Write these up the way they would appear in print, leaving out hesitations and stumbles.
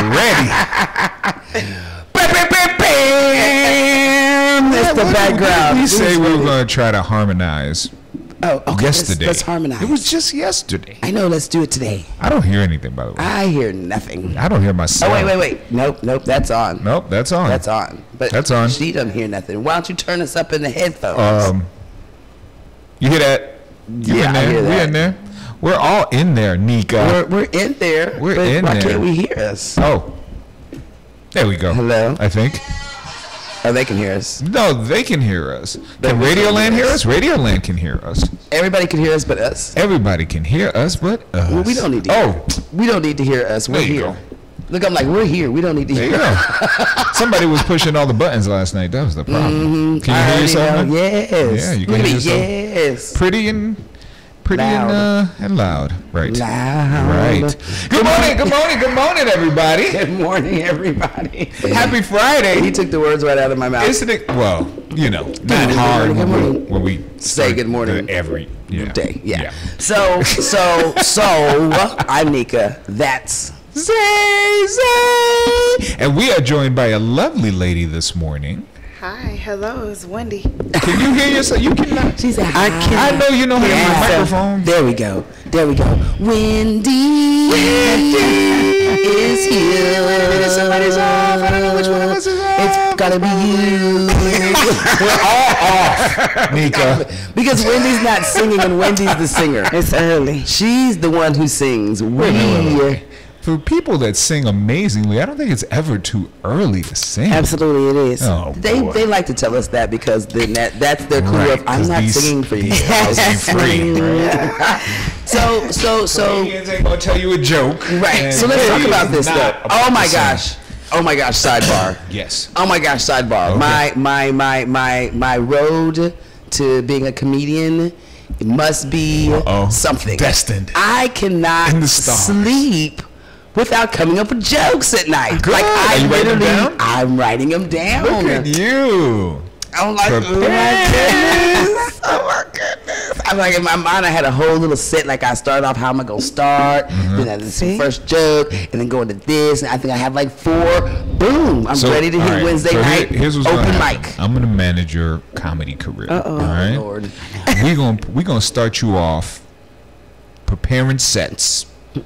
ready. That's the background. We say we were going to try to harmonize. Oh, okay. Yesterday. Let's harmonize. It was just yesterday. I know. Let's do it today. I don't hear anything, by the way. I hear nothing. I don't hear myself. Oh, wait. Nope. That's on. Nope, that's on. That's on. But that's on. She doesn't hear nothing. Why don't you turn us up in the headphones? You hear that? Yeah, I hear that. We're in there. We're all in there, Nika. We're in there. We're but in why there. Can't we hear us? Oh. There we go. Hello? I think. Oh, they can hear us. No, they can hear us. Can Radioland hear us? Radioland can hear us. Everybody can hear us but us. Everybody can hear us but us. Well, we don't need to hear We don't need to hear us. We're here. Look, I'm like, we're here. We don't need to hear us. Somebody was pushing all the buttons last night. That was the problem. Can you hear yourself? Yes. Yeah, you can hear yourself. Yes. Pretty and loud. Right. Loud. Right. Good morning, everybody. Good morning, everybody. Happy Friday. He took the words right out of my mouth. Isn't it? Well, not hard when we say good morning every day. Yeah. So, I'm Nika. That's Zay. And we are joined by a lovely lady this morning. Hi, hello, it's Wendy. Can you hear yourself? You cannot. She said, I know you know how to use a microphone. There we go. Wendy is here. Somebody's off. I don't know which one of us is off. It's gotta be you. We're all off, Nika. Because Wendy's not singing and Wendy's the singer. It's early. She's the one who sings. For people that sing amazingly, I don't think it's ever too early to sing. Absolutely, it is. Oh, they like to tell us that because then that's their clue of I'm not singing for you. Free. So Canadians ain't gonna tell you a joke. Right. So let's talk about this though. Oh my gosh, sidebar. Yes. Oh my gosh, sidebar. Okay. My road to being a comedian, it must be something. Destined. I cannot sleep without coming up with jokes at night. Good. Like I'm writing them down. Look at you. I'm like, oh my goodness. I'm like, in my mind, I had a whole little set. Like, I started off, how am I going to start? Then I did some first joke, and then go into this. And I think I have like 4. Boom. I'm ready to hit Wednesday night. Here's what's open mic. I'm going to manage your comedy career. Uh-oh. All right? Lord. We're gonna start you off preparing sets.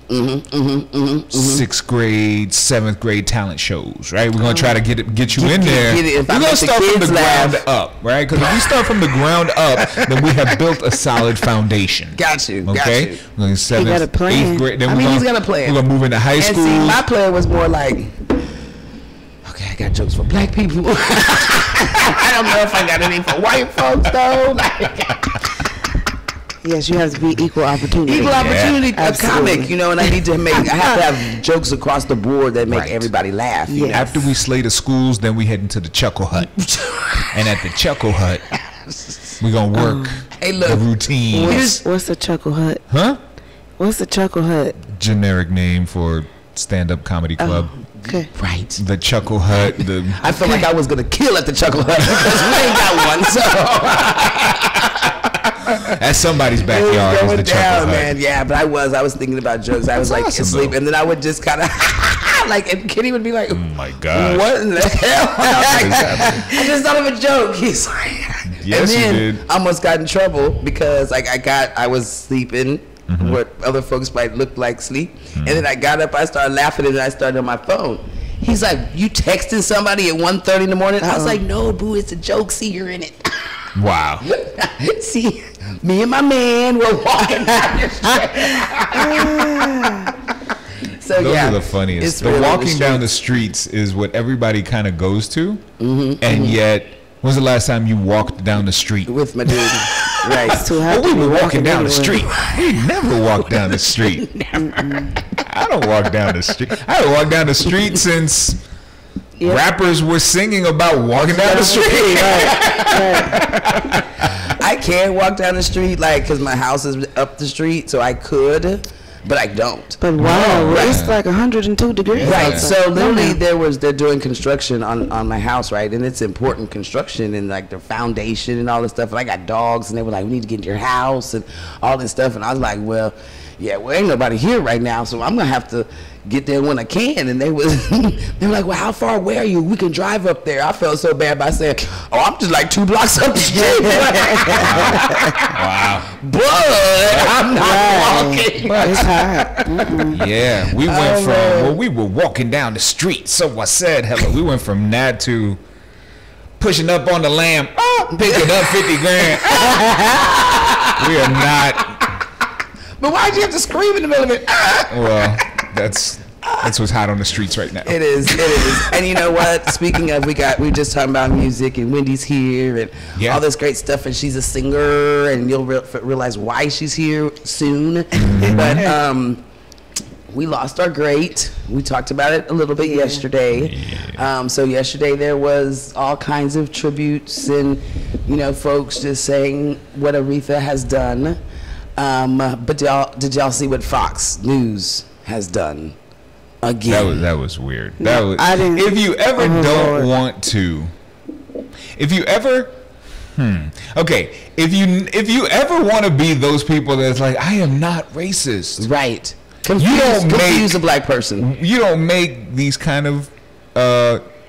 6th grade, 7th grade talent shows, right? We're gonna try to get you in there. We're gonna start from the ground up, right? Because if we start from the ground up, then we have built a solid foundation. Got you. Okay. We're 7th, 8th grade. Then he's gonna plan. We're gonna move into high school. And see, my plan was more like, okay, I got jokes for black people. I don't know if I got any for white folks though. Yes, you have to be equal opportunity. Equal opportunity, a comic, and I need to I have to have jokes across the board that make everybody laugh. Yes. After we slay the schools, then we head into the Chuckle Hut. And at the Chuckle Hut, we're going to work the routine. What's the Chuckle Hut? Huh? What's the Chuckle Hut? Generic name for stand-up comedy club. Okay. Right. The Chuckle Hut. I felt like I was going to kill at the Chuckle Hut because we ain't got one, so... That's somebody's backyard. Going down, man. Yeah, but I was thinking about jokes. I was like asleep, and then I would just kind of like, and Kitty would be like, "Oh my god, what in the hell?" I just thought of a joke. He's like, yes, and then you did. I almost got in trouble because I was sleeping. What other folks might look like sleep, and then I got up. I started laughing, and I started on my phone. He's like, "You texting somebody at 1:30 in the morning?" I was like, "No, boo, it's a joke. See, you're in it." Wow. See, me and my man were walking down the street. So those are the funniest. The walking down the streets is what everybody kind of goes to, and yet, when's the last time you walked down the street with my dude? Right. Well, we were walking down the street. We never walked down the street. I don't walk down the street. I haven't walked down the street since rappers were singing about walking down the street. I can't walk down the street because my house is up the street, so I could, but I don't. But wow, it's like 102 degrees. Right. So literally, they're doing construction on my house, right? And it's important construction and like the foundation and all this stuff. And I got dogs, and they were like, "We need to get into your house and all this stuff." And I was like, "Well, yeah, ain't nobody here right now, so I'm gonna have to get there when I can. And they were like, well, how far away are you? We can drive up there. I felt so bad by saying, oh, I'm just like 2 blocks up the street. Wow. But I'm not walking. It's hot. Yeah, we went from, we were walking down the street, so I said hello. We went from that to pushing up on the lamb, picking up 50 grand. We are not. But why'd you have to scream in the middle of it? Well, that's what's hot on the streets right now. It is. And you know what? Speaking of, we just talking about music, and Wendy's here and all this great stuff, and she's a singer, and you'll realize why she's here soon. But we lost our great. We talked about it a little bit yesterday. Yeah. So yesterday there was all kinds of tributes and, folks just saying what Aretha has done. But did y'all see what Fox News has done again? That was weird. I didn't. If you ever don't want to, if you ever ever want to be those people that's like, I am not racist, right? Confuse a black person. You don't make these kind of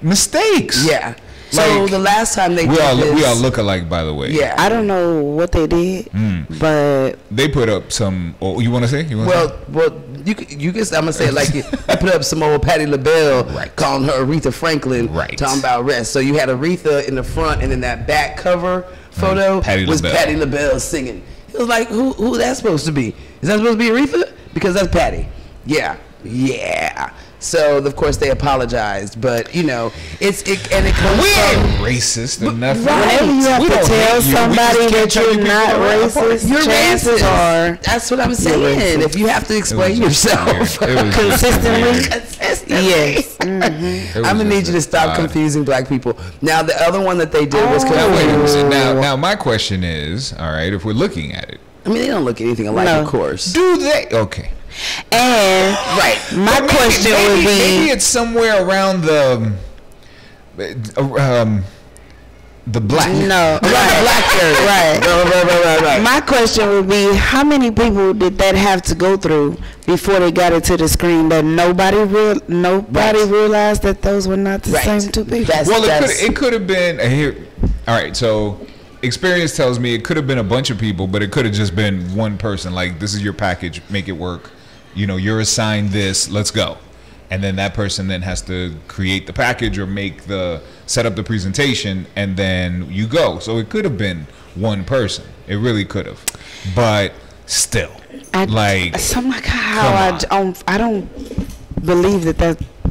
mistakes. Yeah. So the last time they we all look alike, by the way. Yeah. I don't know what they did, but they put up some. Oh, you want to say? Well, you can. I'm gonna say it like you put up some old Patti LaBelle, calling her Aretha Franklin, talking about rest. So you had Aretha in the front, and then that back cover photo was Patti LaBelle singing. It was like, who that's supposed to be? Is that supposed to be Aretha? Because that's Patti. Yeah. So of course they apologized, but it comes we ain't racist enough. Right. You have to tell somebody that you're not racist. You're chances racist. That's what I'm saying. If you have to explain yourself consistently, yes. I'm gonna need you to stop confusing black people. Now the other one that they did was now my question is, all right, if we're looking at it, I mean they don't look anything alike, of course. Do they? Okay. And my question would be, maybe it's somewhere around the black. No, black area. Right. My question would be, how many people did that have to go through before they got it to the screen that nobody realized that those were not the same two people? It could have been here. All right, so experience tells me it could have been a bunch of people, but it could have just been one person. Like, this is your package, make it work. You're assigned this, let's go. And then that person then has to create the package or set up the presentation, and then you go. So it could have been one person. It really could have. But still, I don't believe that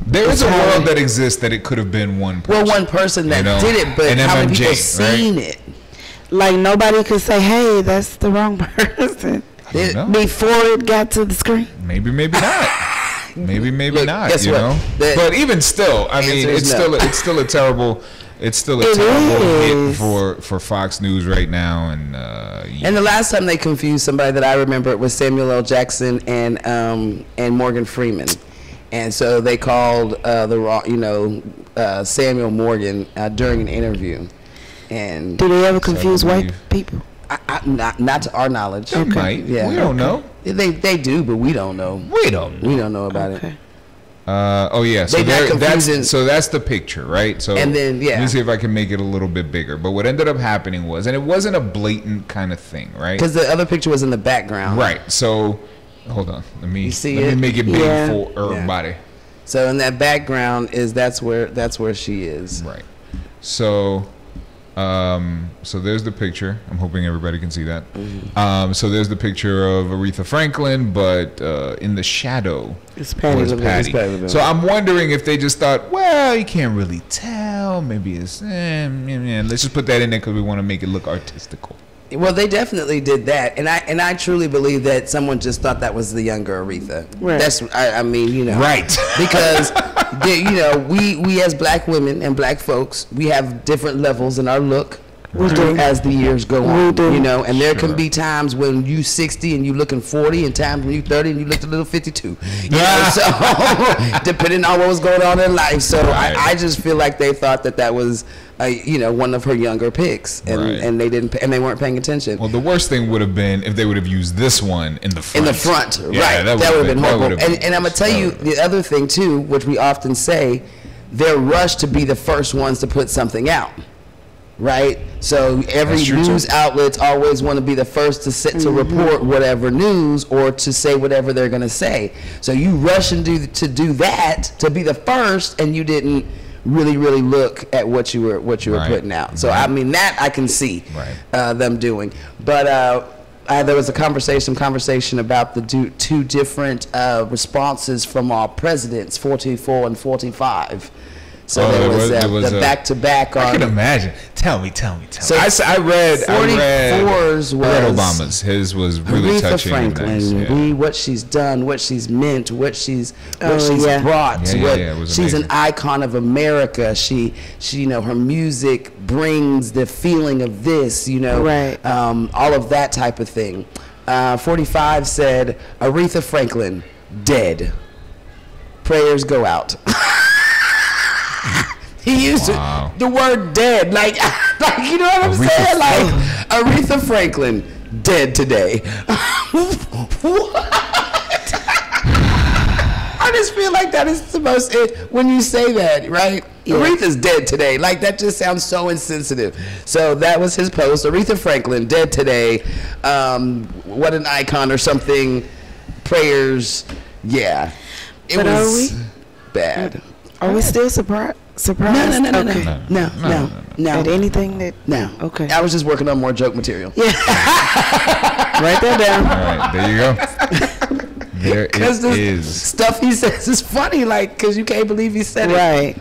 there is a world that exists that it could have been one person. Well, one person that did it, but how many people seen it? Like, nobody could say, hey, that's the wrong person. Before it got to the screen. Maybe not. Maybe not. Guess what? But even still, I mean, it's still a terrible hit for Fox News right now. And the last time they confused somebody that I remember was Samuel L. Jackson and Morgan Freeman, and so they called Samuel Morgan during an interview. And do they ever confuse white people? Not to our knowledge. Okay. Yeah. We don't know. They do, but we don't know. We don't know about it. So that's the picture, right? So and then let me see if I can make it a little bit bigger. But what ended up happening was, and it wasn't a blatant kind of thing, right? Because the other picture was in the background. Right. So hold on. Let me make it big for everybody. So in that background that's where she is. Right. So so there's the picture. I'm hoping everybody can see that. So there's the picture of Aretha Franklin, but in the shadow was Patti. So I'm wondering if they just thought, well, you can't really tell. Maybe it's let's just put that in there because we want to make it look artistical. Well, they definitely did that, and I truly believe that someone just thought that was the younger Aretha. Right. That's right, because we as black women and black folks, we have different levels in our look, We do. As the years go on, we do. you know, and there can be times when you 60 and you looking 40, and times when you 30 and you look a little 52. You know, so depending on what was going on in life. So I just feel like they thought that was, you know, one of her younger picks, and they didn't, and they weren't paying attention. Well, the worst thing would have been if they would have used this one in the front. In the front, yeah, right? That would have been horrible. And I'm gonna tell you the other thing too, which we often say, they're rushed to be the first ones to put something out. Right, so every news outlet's always want to be the first to sit to report whatever news or to say whatever they're going to say. So you rush and do that to be the first, and you didn't really look at what you were putting out. So I mean that I can see them doing. But there was a conversation about the two different responses from our presidents, 44 and 45. So there was the back-to-back. I can imagine. Tell me. So I read 44's was Obama's. His was really Aretha touching. Franklin. And nice, what she's done, what she's meant, what she's brought. She's an icon of America. She, you know, her music brings the feeling of this. You know, all of that type of thing. 45 said Aretha Franklin dead. Prayers go out. He used the word dead, like you know what I'm saying? Like Aretha Franklin dead today. What? I just feel like that is the most, when you say that, right? Yeah. Aretha's dead today. Like that just sounds so insensitive. So that was his post. Aretha Franklin dead today. What an icon or something. Prayers. Yeah. It was bad. Are we still surprised? No. At anything that? No. Okay. I was just working on more joke material. Yeah. Write that down. All right, there you go. There it is. Stuff he says is funny, like, because you can't believe he said it. Right.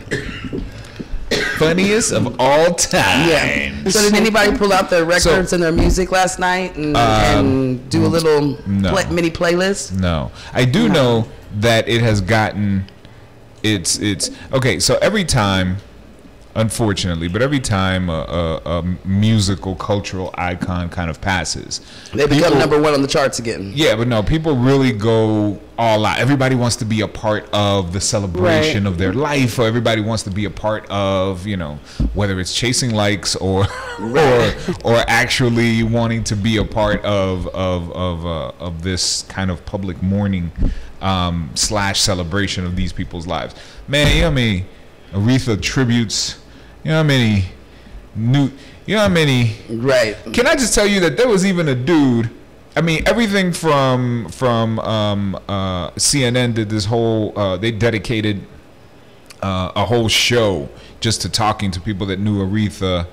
Funniest of all time. Yeah. So did anybody pull out their records and their music last night and do a little mini playlist? No. I do know that it has gotten... It's okay. So every time, unfortunately, but every time a musical cultural icon kind of passes, they become #1 on the charts again. Yeah, but no, people really go all out. Everybody wants to be a part of the celebration of their life, or everybody wants to be a part of, you know, whether it's chasing likes or or actually wanting to be a part of this kind of public mourning / celebration of these people's lives. Man, you know how many Aretha tributes, you know how many right. Can I just tell you that there was even a dude, I mean, everything from CNN did this whole they dedicated a whole show just to talking to people that knew Aretha.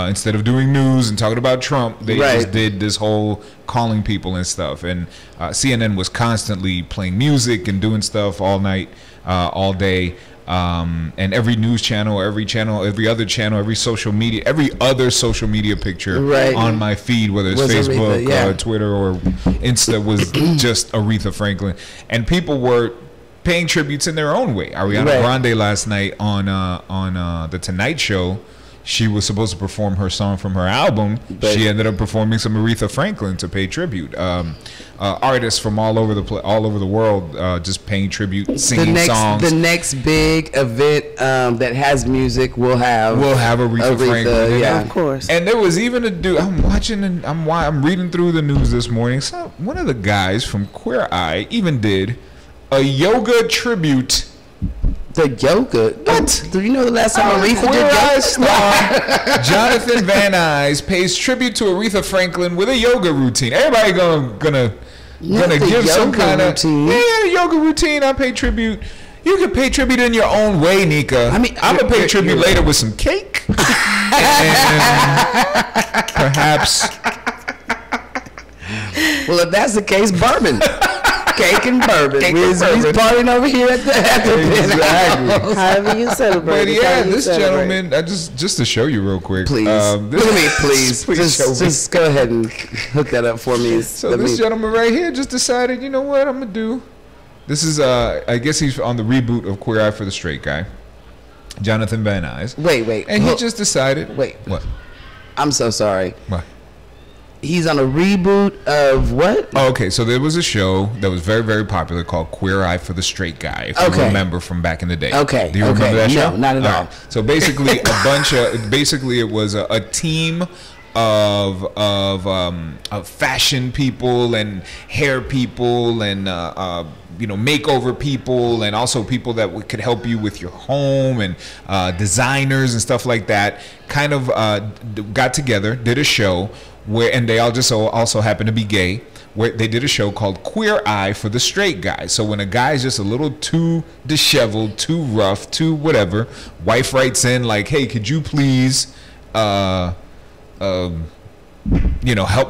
Instead of doing news and talking about Trump, they just did this whole calling people and stuff. And CNN was constantly playing music and doing stuff all night, all day. And every news channel, every other channel, every other social media picture on my feed, whether it's Facebook, Aretha, Twitter, or Insta, was just Aretha Franklin. And people were paying tributes in their own way. Ariana Grande last night on the Tonight Show, she was supposed to perform her song from her album. She ended up performing some Aretha Franklin to pay tribute. Artists from all over the world just paying tribute, singing songs. The next big event that has music will have Aretha Franklin. Yeah, of course. And there was even a dude. I'm reading through the news this morning. So one of the guys from Queer Eye even did a yoga tribute. The yoga? What? Do you know the last time Aretha did yoga? Star Jonathan Van Nuys pays tribute to Aretha Franklin with a yoga routine. Everybody gonna give some kind of yoga routine. I pay tribute. You can pay tribute in your own way, Nika. I mean, I'm gonna pay tribute later with some cake and perhaps. Well, if that's the case, bourbon. Cake and bourbon. We's partying over here at the exactly. However you celebrate. But yeah, this gentleman, just to show you real quick. Please. Look at me, please. Just go ahead and hook that up for me. So this gentleman right here just decided, you know what I'm going to do? This is, I guess he's on the reboot of Queer Eye for the Straight Guy. Jonathan Van Nuys. Wait. And he just decided. Wait. What? I'm so sorry. What? He's on a reboot of what? Oh, okay, so there was a show that was very, very popular called Queer Eye for the Straight Guy, if you remember from back in the day. Okay. Do you remember that show? No, not at all. Right. So basically, basically it was a team of fashion people and hair people and makeover people, and also people that could help you with your home, and designers and stuff like that. Kind of got together, did a show and they all just also happen to be gay. Where they did a show called Queer Eye for the Straight Guy. So when a guy is just a little too disheveled, too rough, too whatever, wife writes in like, "Hey, could you please help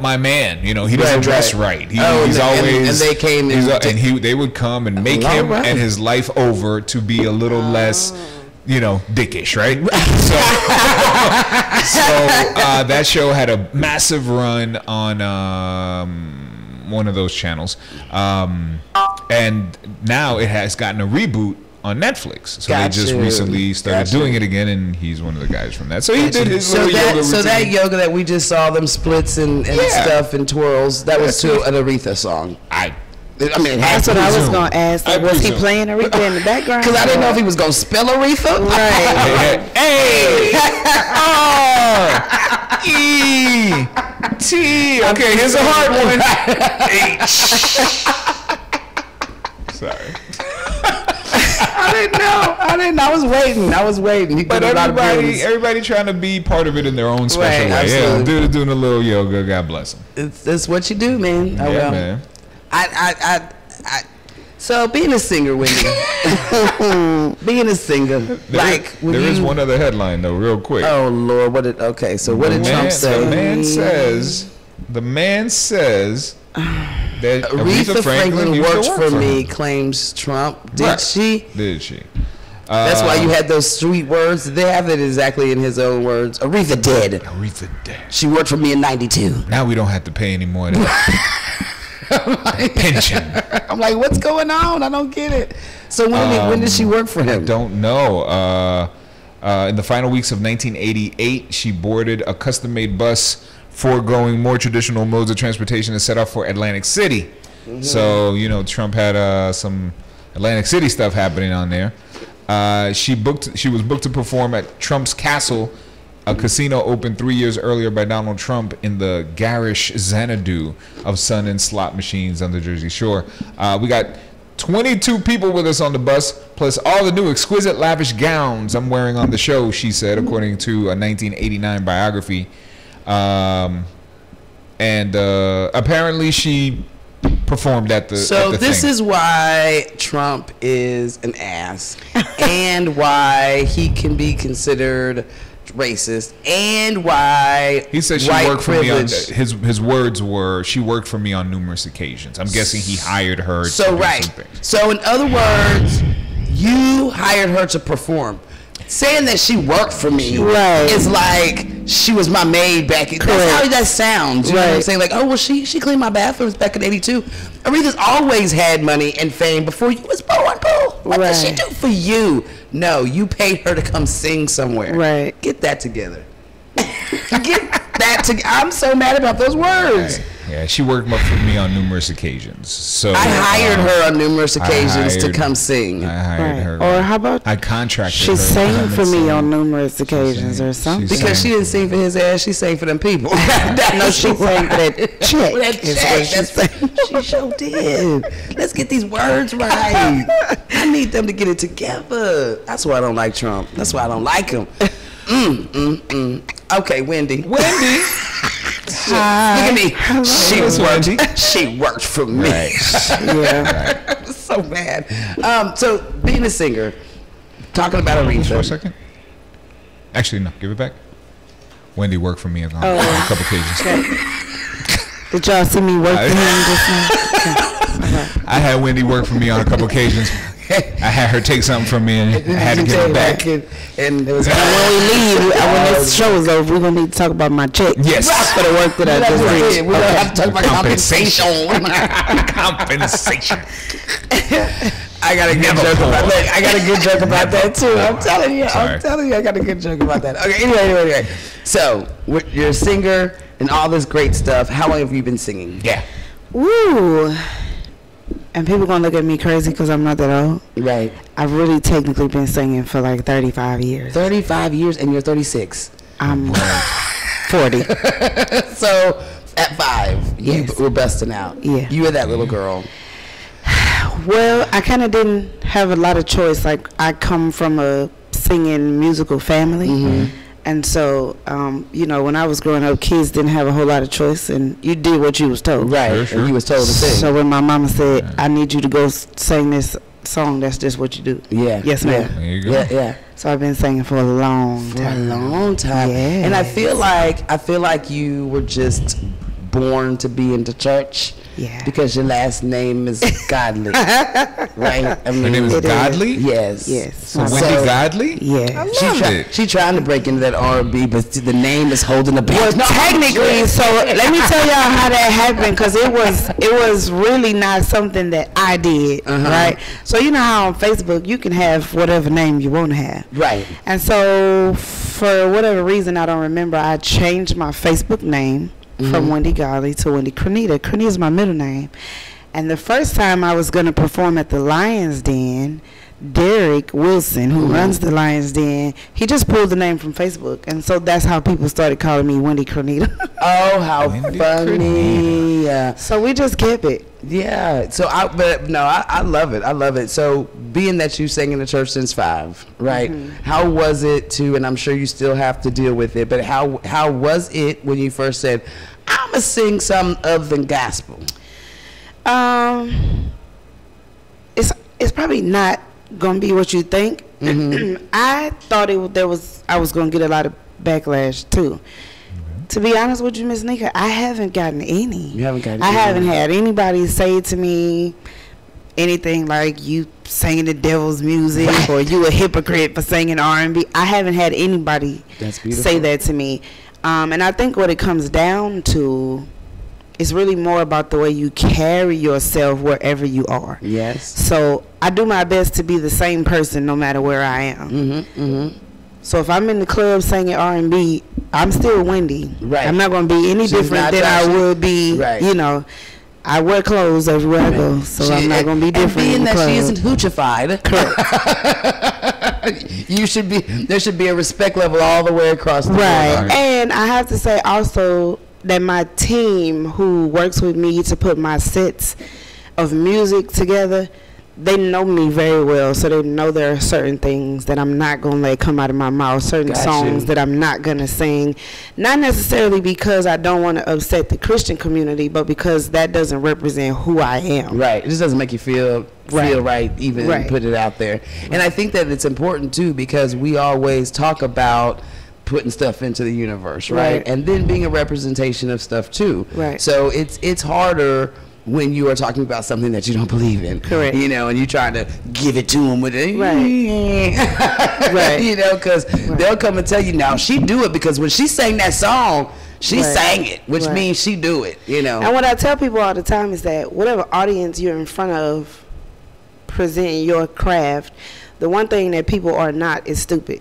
my man. He doesn't dress right. He's always and they came they would come and make him and his life over to be a little less, dickish, right? So that show had a massive run on one of those channels, and now it has gotten a reboot on Netflix. So they just recently started doing it again, and he's one of the guys from that. So he did his little yoga routine. So that yoga that we just saw, them splits and stuff and twirls, that was to an Aretha song. That's what I was going to ask. Was he playing Aretha in the background? Because I didn't know if he was going to spell Aretha. Right. A-R-E-T. Okay, here's a hard one. H. Sorry. I didn't know. I was waiting. But everybody trying to be part of it in their own special way. Absolutely. Yeah, doing a little yoga. God bless them. It's what you do, man. Man. So being a singer, Wendy, there is one other headline though, real quick. Oh Lord, what did Trump say? The man says that Aretha Franklin worked for me, claims Trump. Did she? Did she? That's why you had those sweet words. They have it exactly in his own words. Aretha dead. She worked for me in '92. Now we don't have to pay any more pension. I'm like, what's going on? I don't get it. So when did she work for him? I don't know. In the final weeks of 1988, she boarded a custom-made bus foregoing more traditional modes of transportation and set off for Atlantic City. Mm-hmm. So, Trump had some Atlantic City stuff happening on there. She was booked to perform at Trump's Castle, a casino opened 3 years earlier by Donald Trump in the garish Xanadu of Sun and slot machines on the Jersey Shore. We got 22 people with us on the bus, plus all the new exquisite lavish gowns I'm wearing on the show, she said, according to a 1989 biography. Apparently she performed at the this is why Trump is an ass and why he can be considered racist, and why he said she worked for me on his words were she worked for me on numerous occasions. I'm guessing he hired her to do something. So in other words, you hired her to perform. Saying that she worked for me is like she was my maid back in. That's how that sounds. You know what I'm saying? Like, oh well, she cleaned my bathrooms back in '82. Aretha's always had money and fame before you was born, boo. What did she do for you? No, you paid her to come sing somewhere. Right. Get that together. I'm so mad about those words. Yeah, she worked for me on numerous occasions. So I hired her on numerous occasions to come sing. I hired her. Or how about I contracted she her. She sang for me on numer's occasions or something. Because she didn't sing for his ass, she sang for them people. No, she sang for that check. She sure did. Let's get these words right. I need them to get it together. That's why I don't like Trump. That's why I don't like him. Okay, Wendy. Hi. Look at me. She worked for me. Right. Yeah. I'm so mad. So being a singer, talking about Aretha. For a second. Actually, no. Give it back. Wendy worked for me on a couple occasions. Okay. Did y'all see me work for him just now? Okay. I had Wendy work for me on a couple occasions. I had her take something from me and I had to give it back. And it was when we leave, when this show is over, we're gonna need to talk about my check. Yes, for the work that I just did. We don't have to talk about compensation. Compensation. I got a good joke about that. I got a good joke about that too. I'm telling you. I got a good joke about that. Okay. Anyway. So, you're a singer and all this great stuff. How long have you been singing? Yeah. Woo. And people gonna look at me crazy because I'm not that old. Right. I've really technically been singing for like 35 years. 35 years, and you're 36. I'm 40. So at 5, yes. You were busting out. Yeah. You were that little girl. Well, I kind of didn't have a lot of choice. Like, I come from a singing musical family. Mm-hmm. And so, you know, when I was growing up, kids didn't have a whole lot of choice, and you did what you was told. Right, sure. And you was told to sing. So when my mama said, I need you to go sing this song, that's just what you do. Yeah. Yes, ma'am. Yeah. There you go. Yeah. So I've been singing for a long time. Yeah. And I feel like you were just born to be into church. Yeah. Because your last name is Godly. Right? I mean, your name is Godly? Yes. So Wendy Godly? Yeah. I love it. She's trying to break into that R&B, but the name is holding the back. Well, technically, so let me tell y'all how that happened, because it was really not something that I did, right? So you know how on Facebook you can have whatever name you want to have. Right. And so for whatever reason, I don't remember, I changed my Facebook name from Wendy Godly to Wendy Cronita. Cronita is my middle name. And the first time I was going to perform at the Lions Den, Derek Wilson, who runs the Lions Den, he just pulled the name from Facebook. And so that's how people started calling me Wendy Cronita. Oh, how funny. Yeah. So we just kept it. Yeah. So I love it. I love it. So being that you sang in the church since 5, right? How was it to, and I'm sure you still have to deal with it, but how was it when you first said, I'm going to sing something other than gospel? It's probably not gonna be what you think. I thought I was gonna get a lot of backlash too. To be honest with you, Miss Nika, I haven't gotten any. You haven't gotten I haven't had anybody say to me anything like you singing the devil's music or you a hypocrite for singing R&B. I haven't had anybody say that to me. And I think what it comes down to, it's really more about the way you carry yourself wherever you are. Yes. So I do my best to be the same person no matter where I am. So if I'm in the club singing R&B, I'm still Wendy. Right. I'm not going to be any different than I would be. Right. You know, I wear clothes everywhere I go, so I'm not going to be different. And being in the that club. she isn't hoochified, correct. There should be a respect level all the way across the board. Right. And I have to say also that my team who works with me to put my sets of music together, they know me very well, so they know there are certain things that I'm not going to let come out of my mouth, certain songs that I'm not going to sing, not necessarily because I don't want to upset the Christian community, but because that doesn't represent who I am. Right. It just doesn't make you feel right even put it out there. And I think that it's important too, because we always talk about putting stuff into the universe, right? And then being a representation of stuff too. Right. So it's harder when you are talking about something that you don't believe in. Correct. You know, and you trying to give it to them with it. Right. Right. You know, because they'll come and tell you, now she do it because when she sang that song, she sang it, which means she do it, you know. And what I tell people all the time is that whatever audience you're in front of presenting your craft, the one thing that people are not is stupid.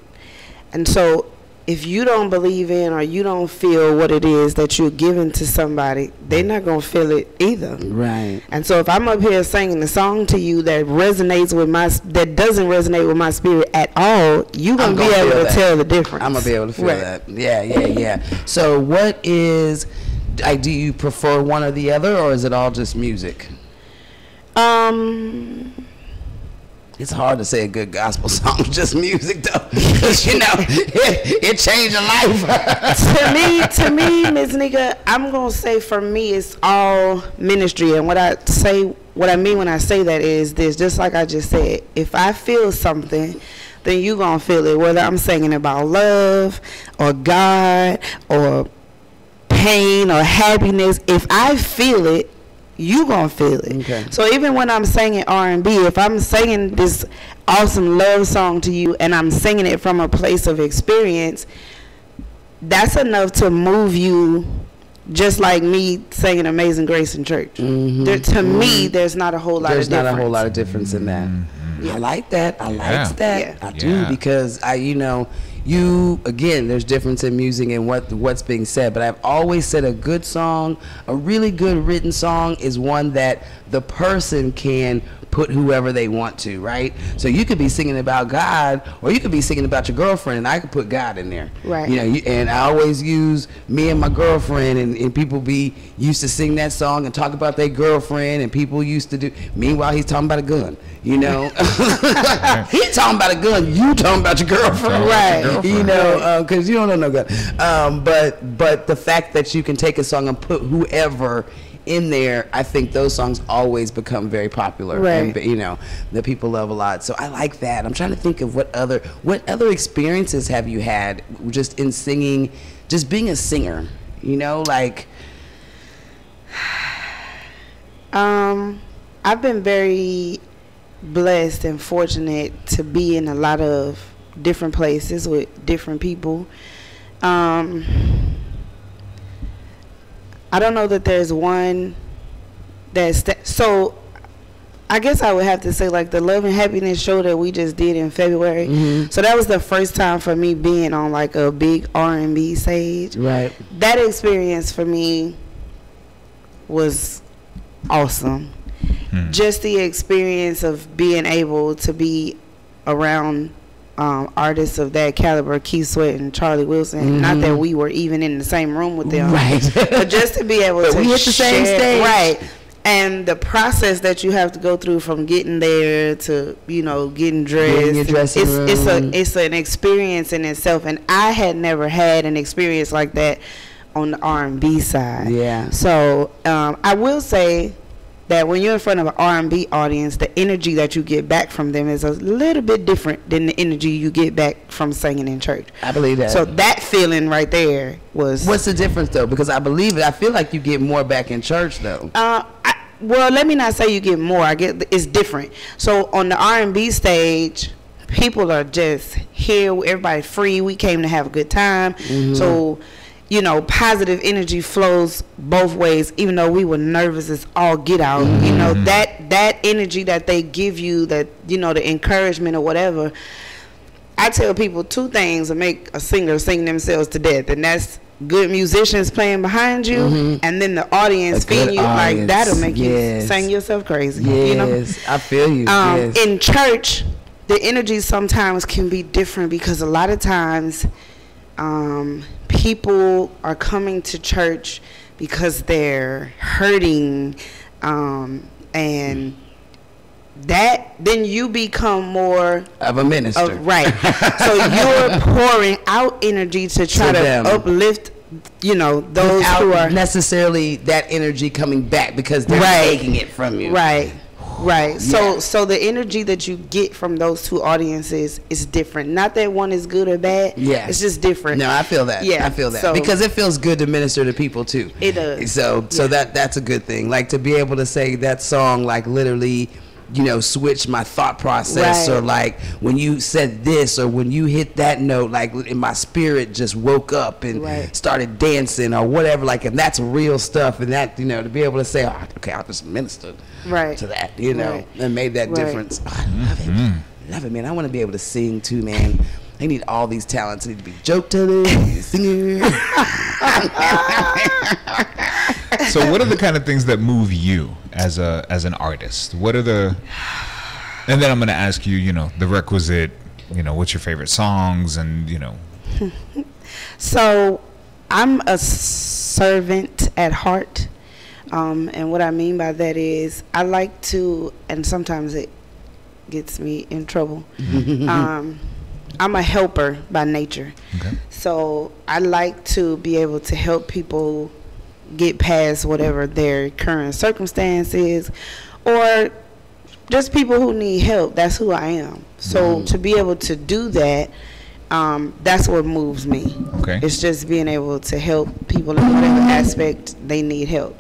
And so if you don't believe in or you don't feel what it is that you're giving to somebody, they're not going to feel it either. Right. And so if I'm up here singing a song to you that resonates with that doesn't resonate with my spirit at all, you're going to be able to tell the difference. I'm going to be able to feel that. Yeah. So what is, do you prefer one or the other, or is it all just music? It's hard to say a good gospel song is just music, though, because you know it changed your life. to me, Ms. Nika, I'm gonna say for me it's all ministry, and what I mean when I say that is this: just like I just said, if I feel something, then you gonna feel it, whether I'm singing about love or God or pain or happiness. If I feel it, you gonna feel it. Okay. So even when I'm singing R&B, if I'm singing this awesome love song to you and I'm singing it from a place of experience, that's enough to move you just like me singing Amazing Grace in church. To me, there's not a whole lot of difference. There's not a whole lot of difference in that. I like that. I like that. Yeah. I do, because again, there's difference in music and what's being said, but I've always said a good song, a really good written song, is one that the person can put whoever they want to, right? So you could be singing about God, or you could be singing about your girlfriend, and I could put God in there, right? And I always use me and my girlfriend, and people used to sing that song and talk about their girlfriend, and people used to do. Meanwhile, he's talking about a gun, He talking about a gun, you talking about your girlfriend, right? Because you don't know no gun. But the fact that you can take a song and put whoever in there, I think those songs always become very popular, right? And that people love a lot. So I like that. I'm trying to think of what other experiences have you had just in singing, just being a singer, like. I've been very blessed and fortunate to be in a lot of different places with different people. I don't know that there's one so I guess I would have to say, like, the Love and Happiness show that we just did in February. So that was the first time for me being on like a big R&B stage. Right. That experience for me was awesome. Just the experience of being able to be around artists of that caliber, Keith Sweat and Charlie Wilson. Not that we were even in the same room with them, right? But just to be able to we hit the same stage, right? And the process that you have to go through from getting there to getting dressed, it's an experience in itself. And I had never had an experience like that on the R&B side. Yeah. So I will say that when you're in front of an R&B audience, the energy that you get back from them is a little bit different than the energy you get back from singing in church. I believe that. So that feeling right there was... What's the difference, though? Because I believe it. I feel like you get more back in church, though. Well, let me not say you get more. I get it's different. So on the R&B stage, people are just here. Everybody's free. We came to have a good time. So... positive energy flows both ways, even though we were nervous as all get out. That energy that they give you, that, the encouragement or whatever. I tell people two things that make a singer sing themselves to death, and that's good musicians playing behind you, and then the audience feeding you. Like, that'll make you sing yourself crazy. Yes, I feel you. In church, the energy sometimes can be different, because a lot of times people are coming to church because they're hurting, and that then you become more of a minister, right? So you're pouring out energy to try to uplift, those who are necessarily that energy coming back because they're taking it from you, right? Right. So the energy that you get from those two audiences is different. Not that one is good or bad. Yeah. It's just different. No, I feel that. Yeah. I feel that. Because it feels good to minister to people too. It does. So that's a good thing. Like, to be able to say that song, like, literally, switch my thought process, or like when you said this, or when you hit that note, like in my spirit just woke up and started dancing or whatever, like, and that's real stuff. And that, to be able to say, okay, I'll just minister to that, and made that difference. Oh, I love it, man. I want to be able to sing too, man. I need all these talents. I need to be joke teller, singer. So what are the kind of things that move you as an artist? What are the... And then I'm going to ask you, the requisite, what's your favorite songs, and, So I'm a servant at heart. And what I mean by that is I like to, and sometimes it gets me in trouble. I'm a helper by nature. Okay. So I like to be able to help people get past whatever their current circumstances, or just people who need help. That's who I am. So to be able to do that, that's what moves me. Okay. It's just being able to help people in whatever aspect they need help.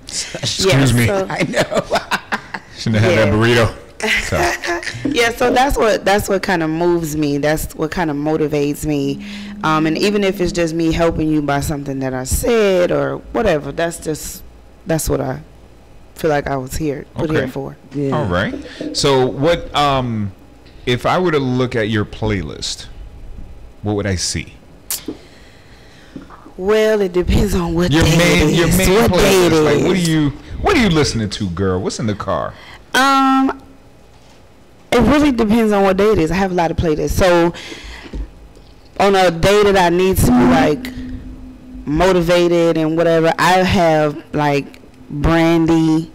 Excuse me. So, I know. Shouldn't have had that burrito. So. So that's what kind of moves me. That's what kind of motivates me. And even if it's just me helping you by something that I said or whatever, that's what I feel like I was put here for. Yeah. All right. So what, if I were to look at your playlist, what would I see? Well, it depends on what your day it is. Your main what playlist. Day it like, is. what are you listening to, girl? What's in the car? It really depends on what day it is. I have a lot of playlists. So on a day that I need to be like motivated and whatever, I have like Brandy,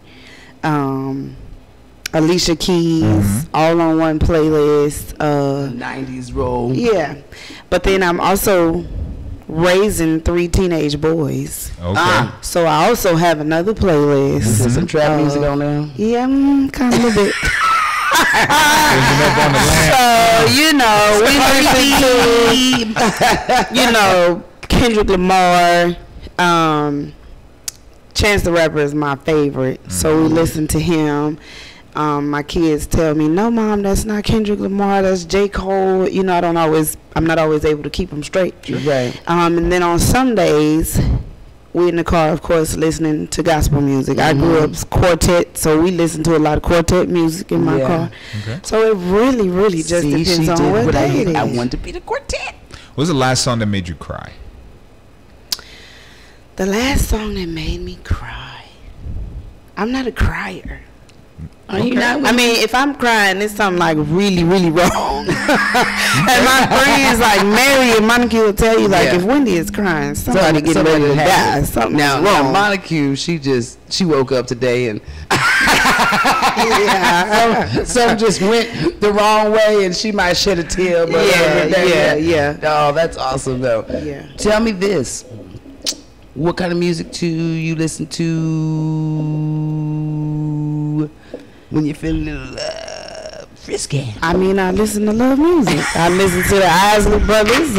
Alicia Keys, all on one playlist. 90s roll. Yeah, but then I'm also raising 3 teenage boys. Okay. So I also have another playlist. Is there some trap music on there? Yeah, kind of a bit. So you know, we listen to Kendrick Lamar. Chance the Rapper is my favorite, so we listen to him. My kids tell me, "No, Mom, that's not Kendrick Lamar. That's J. Cole." You know, I'm not always able to keep them straight. Right. And then on Sundays, we in the car, of course, listening to gospel music. I grew up quartet, so we listen to a lot of quartet music in my car. Okay. So it really, really just depends on what day it is. I want to be the quartet. What was the last song that made you cry? The last song that made me cry. I'm not a crier. Okay. I mean, if I'm crying, it's something like really, really wrong. And my friends like Mary and Monica will tell you, like, if Wendy is crying, somebody getting ready to die. Something's wrong. Now Monica, she woke up today and something just went the wrong way, and she might shed a tear. But yeah. Oh, that's awesome though. Yeah. Tell me this: what kind of music do you listen to when you feel a little frisky? I mean, I listen to love music. I listen to the Isley Brothers,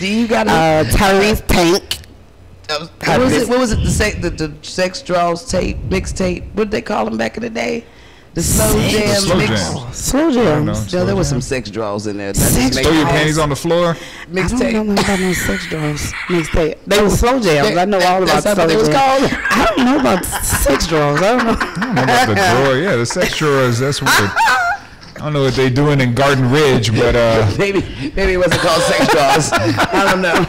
Do you got Tyrese Tank. What was it? The Sex Draws tape, mixtape. What did they call them back in the day? The slow jams. Slow jams. No, there was some sex draws in there. Throw your panties on the floor. Mixtape. I don't know about no sex draws. Mixtape. They were slow jams. I know all about slow jams. Was called? I don't know about sex draws. I don't know about the drawer. Yeah, the sex drawers. That's what. I don't know what they doing in Garden Ridge, but maybe it wasn't called sex draws. I don't know.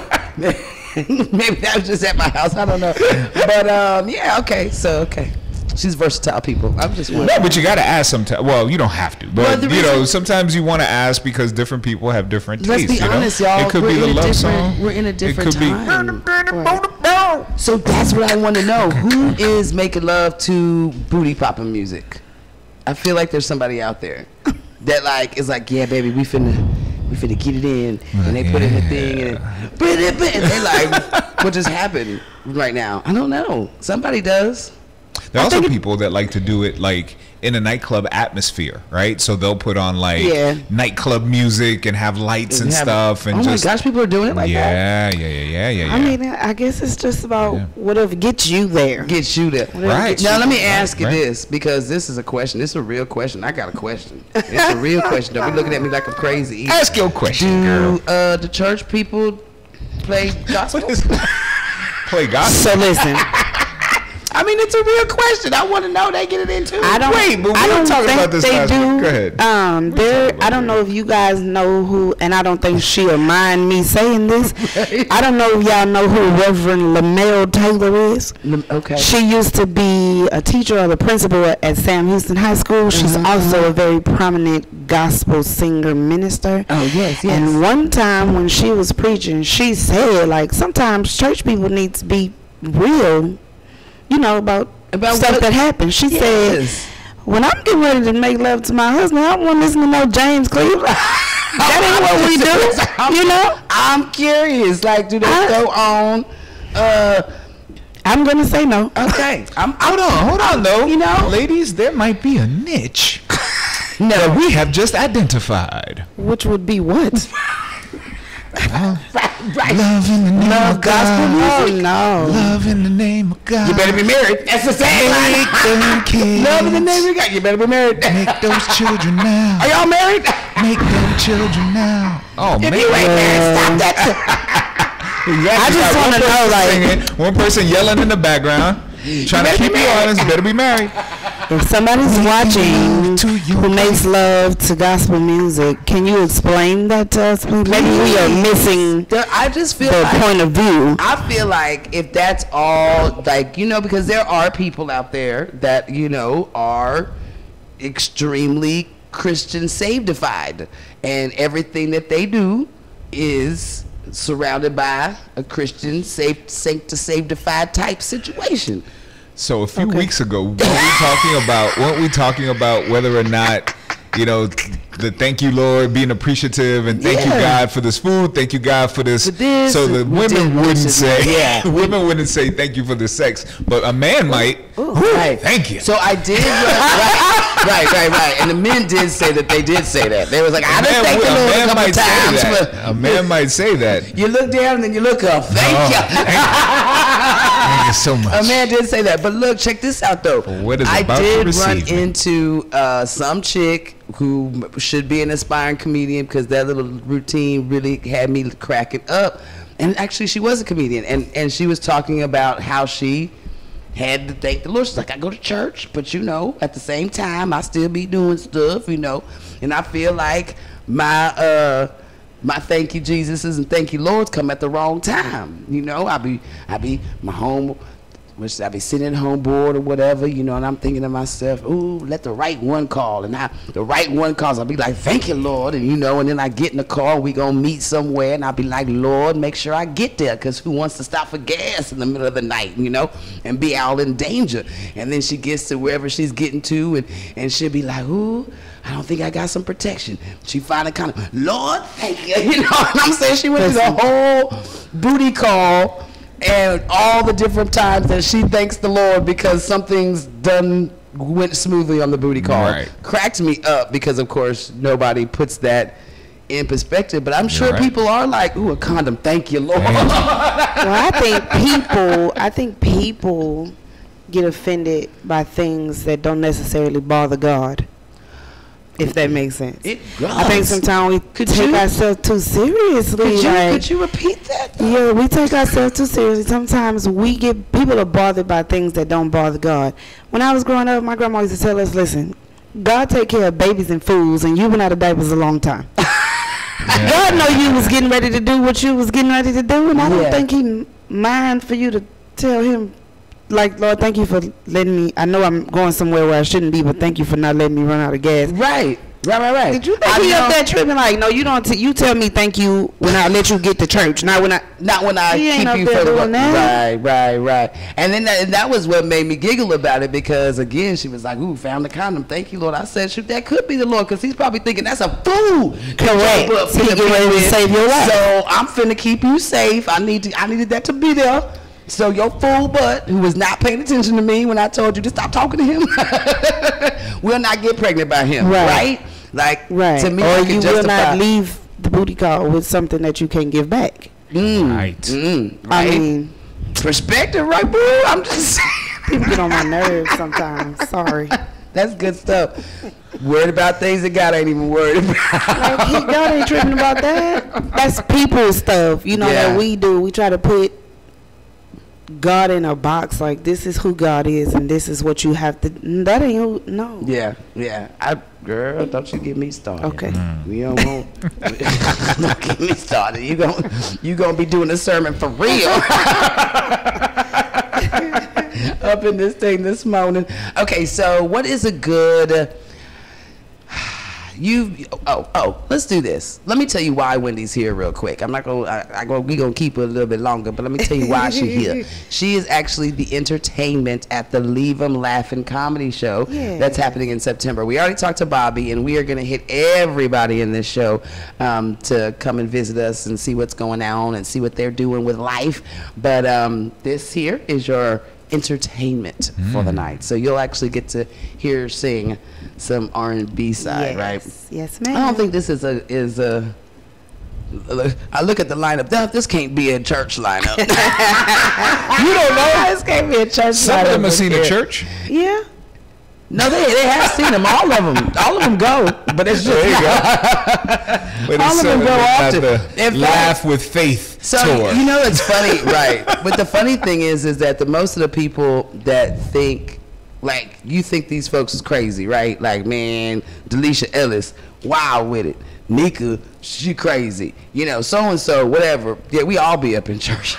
Maybe that was just at my house. I don't know. But yeah, okay. So okay. She's versatile, people. I'm just wondering. No, but you got to ask sometimes. Well, you don't have to, but sometimes you want to ask because different people have different tastes. Let's be honest, y'all. It could be the love song. We're in a different time. So that's what I want to know. Who is making love to booty popping music? I feel like there's somebody out there that like is like, yeah, baby, we finna get it in, and they put in the thing, and they like, what just happened right now? I don't know. Somebody does. There are also people that like to do it like in a nightclub atmosphere, right? So they'll put on like nightclub music and have lights and stuff. And my gosh, people are doing it like that. Yeah. I mean, I guess it's just about whatever gets you there. Gets you there. Right. Now, let me ask you this, because this is a question. This is a real question. I got a question. It's a real question. Don't be looking at me like I'm crazy. Ask your question, girl. The church people play gospel? Play gospel? So listen. I mean, it's a real question. I want to know they get it into. I don't think they do. Go ahead. I don't know if you guys know who, and I don't think she'll mind me saying this. I don't know if y'all know who Reverend Lamel Taylor is. Okay. She used to be a teacher or the principal at Sam Houston High School. She's also a very prominent gospel singer minister. Oh, yes. And one time when she was preaching, she said, like, sometimes church people need to be real, about stuff that happened. She said, when I'm getting ready to make love to my husband, I don't want to listen to no James Cleveland. That ain't what we do. I'm curious. Like, do they go on? I'm going to say no. Okay. Hold on, though. Ladies, there might be a niche that we have just identified. Which would be what? Right. Love in the name of God. Oh, no. Love in the name of God. You better be married. That's the same. Make them kids. Love in the name of God. You better be married. Make those children now. Are y'all married? Make them children now. Oh man, you ain't married, stop that. Exactly. I just want to know, like, singing, one person yelling in the background, trying to keep you honest. Better be married. if somebody's watching who makes love to gospel music, can you explain that to us? Maybe we are missing I just feel the like, point of view. I feel like if that's all, like, you know, because there are people out there that, you know, are extremely Christian savedified, and everything that they do is surrounded by a Christian sanctified type situation. So a few weeks ago, weren't we talking about whether or not, you know, the thank you Lord, being appreciative, and thank you God for this food, thank you God for this. So the women wouldn't say, women wouldn't say thank you for the sex, but a man might. Right. Thank you. So I did. Right. And the men did say that they did say that. They was like, I didn't thank the Lord a couple times. A man might say that. You look down and then you look up. Thank you. Thank you so much. A man did say that, but look, check this out though. I did run into some chick who should be an aspiring comedian, because that little routine really had me cracking up. And actually, she was a comedian, and she was talking about how she had to thank the Lord. She's like, I go to church, but you know, at the same time, I still be doing stuff, you know. And I feel like my thank you Jesus's and thank you Lord's come at the wrong time. You know, I be my home, which I be sitting at home bored or whatever, you know, and I'm thinking to myself, ooh, let the right one call. And the right one calls, I'll be like, thank you, Lord. And, you know, and then I get in the car, we gonna meet somewhere, and I'll be like, Lord, make sure I get there, because who wants to stop for gas in the middle of the night, you know, and be all in danger. And then she gets to wherever she's getting to, and she'll be like, ooh, I don't think I got some protection. She finally kind of, Lord, thank you. You know what I'm saying? She went through the whole booty call and all the different times that she thanks the Lord because something's went smoothly on the booty call. Right. Cracked me up because, of course, nobody puts that in perspective. But I'm sure people are like, ooh, a condom, thank you, Lord. Well, I think people get offended by things that don't necessarily bother God. If that makes sense. I think sometimes we take ourselves too seriously. Could you repeat that? Yeah, we take ourselves too seriously. Sometimes people are bothered by things that don't bother God. When I was growing up, my grandma used to tell us, listen, God take care of babies and fools, and you've been out of diapers a long time. God know you was getting ready to do what you was getting ready to do, and I don't think he mind for you to tell him, like, Lord, thank you for letting me. I know I'm going somewhere where I shouldn't be, but thank you for not letting me run out of gas. Right. Did you think he up there tripping like, no, you don't? You tell me thank you when I let you get to church, not when I keep you for the right. And then that was what made me giggle about it, because again, she was like, ooh, found the condom, thank you, Lord. I said, shoot, that could be the Lord, because he's probably thinking that's a fool. Correct. He get ready to save your life. So I'm finna keep you safe. I needed that to be there. So your fool butt, who was not paying attention to me when I told you to stop talking to him, will not get pregnant by him, right? Like, to me, or you will not leave the booty call with something that you can't give back. Right. I mean, perspective, right, boo? I'm just saying. People get on my nerves sometimes. Sorry. That's good stuff. Worried about things that God ain't even worried about. Like, God ain't tripping about that. That's people stuff, you know, that we do. We try to put God in a box, like, this is who God is and this is what you have to. That ain't who. No. Yeah. Girl, don't you get me started. Okay. We don't want. Don't get me started. You gonna be doing a sermon for real. Up in this thing this morning. Okay, so what is a good? Let's do this. Let me tell you why Wendy's here real quick. I'm not gonna we gonna keep her a little bit longer, but let me tell you why she's here. She is actually the entertainment at the Leave 'Em Laughing comedy show that's happening in September. We already talked to Bobby, and we are gonna hit everybody in this show to come and visit us and see what's going on and see what they're doing with life. But this here is your entertainment for the night, so you'll actually get to hear her sing some R&B side, right? Yes, ma'am. I don't think this is a. I look at the lineup. This can't be a church lineup. You don't know. This can't be a church lineup. Some of them have seen a church. Yeah. No, they have seen them. All of them go. But it's just all of them go often. Laugh with Faith tour. You know, it's funny, right? But the funny thing is that most of the people that think, like, you think these folks is crazy, right? Like, man, Delisha Ellis, wild with it. Nika, she crazy. You know, so-and-so, whatever. Yeah, we all be up in church.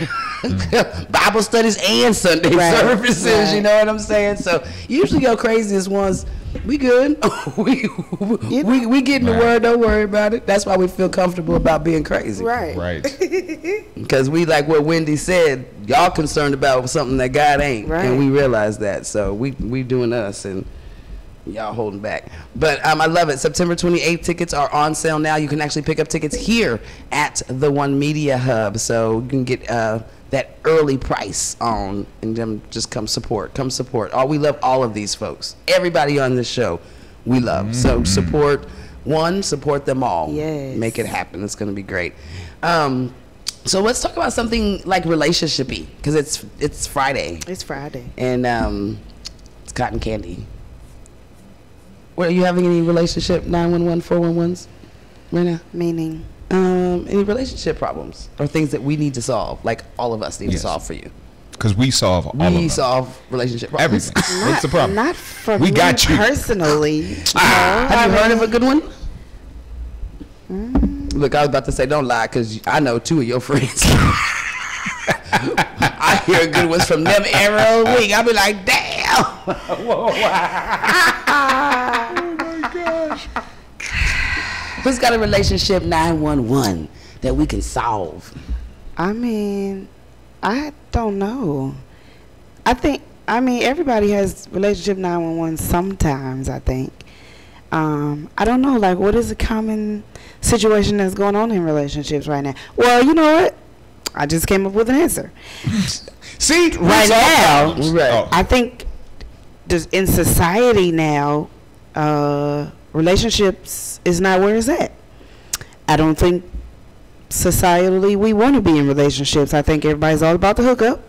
Bible studies and Sunday services, right. You know what I'm saying? So, usually your craziest ones, we good. we getting the word, don't worry about it. That's why we feel comfortable about being crazy. Right. Because we, like what Wendy said, y'all concerned about something that God ain't. Right. And we realize that. So, we doing us and y'all holding back. But I love it. September 28th tickets are on sale now. You can actually pick up tickets here at the One Media Hub. So you can get that early price on and then just come support. We love all of these folks. Everybody on this show we love. So support them all. Yes. Make it happen. It's going to be great. So let's talk about something like relationship-y, because it's Friday. It's Friday. And it's cotton candy. Are you having any relationship 911, 411s right now? Meaning? Any relationship problems or things that we need to solve, like all of us need to solve for you? Because we solve all of them. We solve relationship problems. Everything. What's the problem? Not for we me got you. Personally. Have you heard of a good one? Look, I was about to say, don't lie, because I know two of your friends. I hear good ones from them every week. I'll be like, damn. Oh my gosh. Who's got a relationship 911 that we can solve? I mean, I don't know. Everybody has relationship 911 sometimes, I think. I don't know, like, what is a common situation that's going on in relationships right now? Well, you know what? I just came up with an answer. See, right now, I think just in society now, relationships is not where it's at. I don't think societally we want to be in relationships. I think everybody's all about the hookup,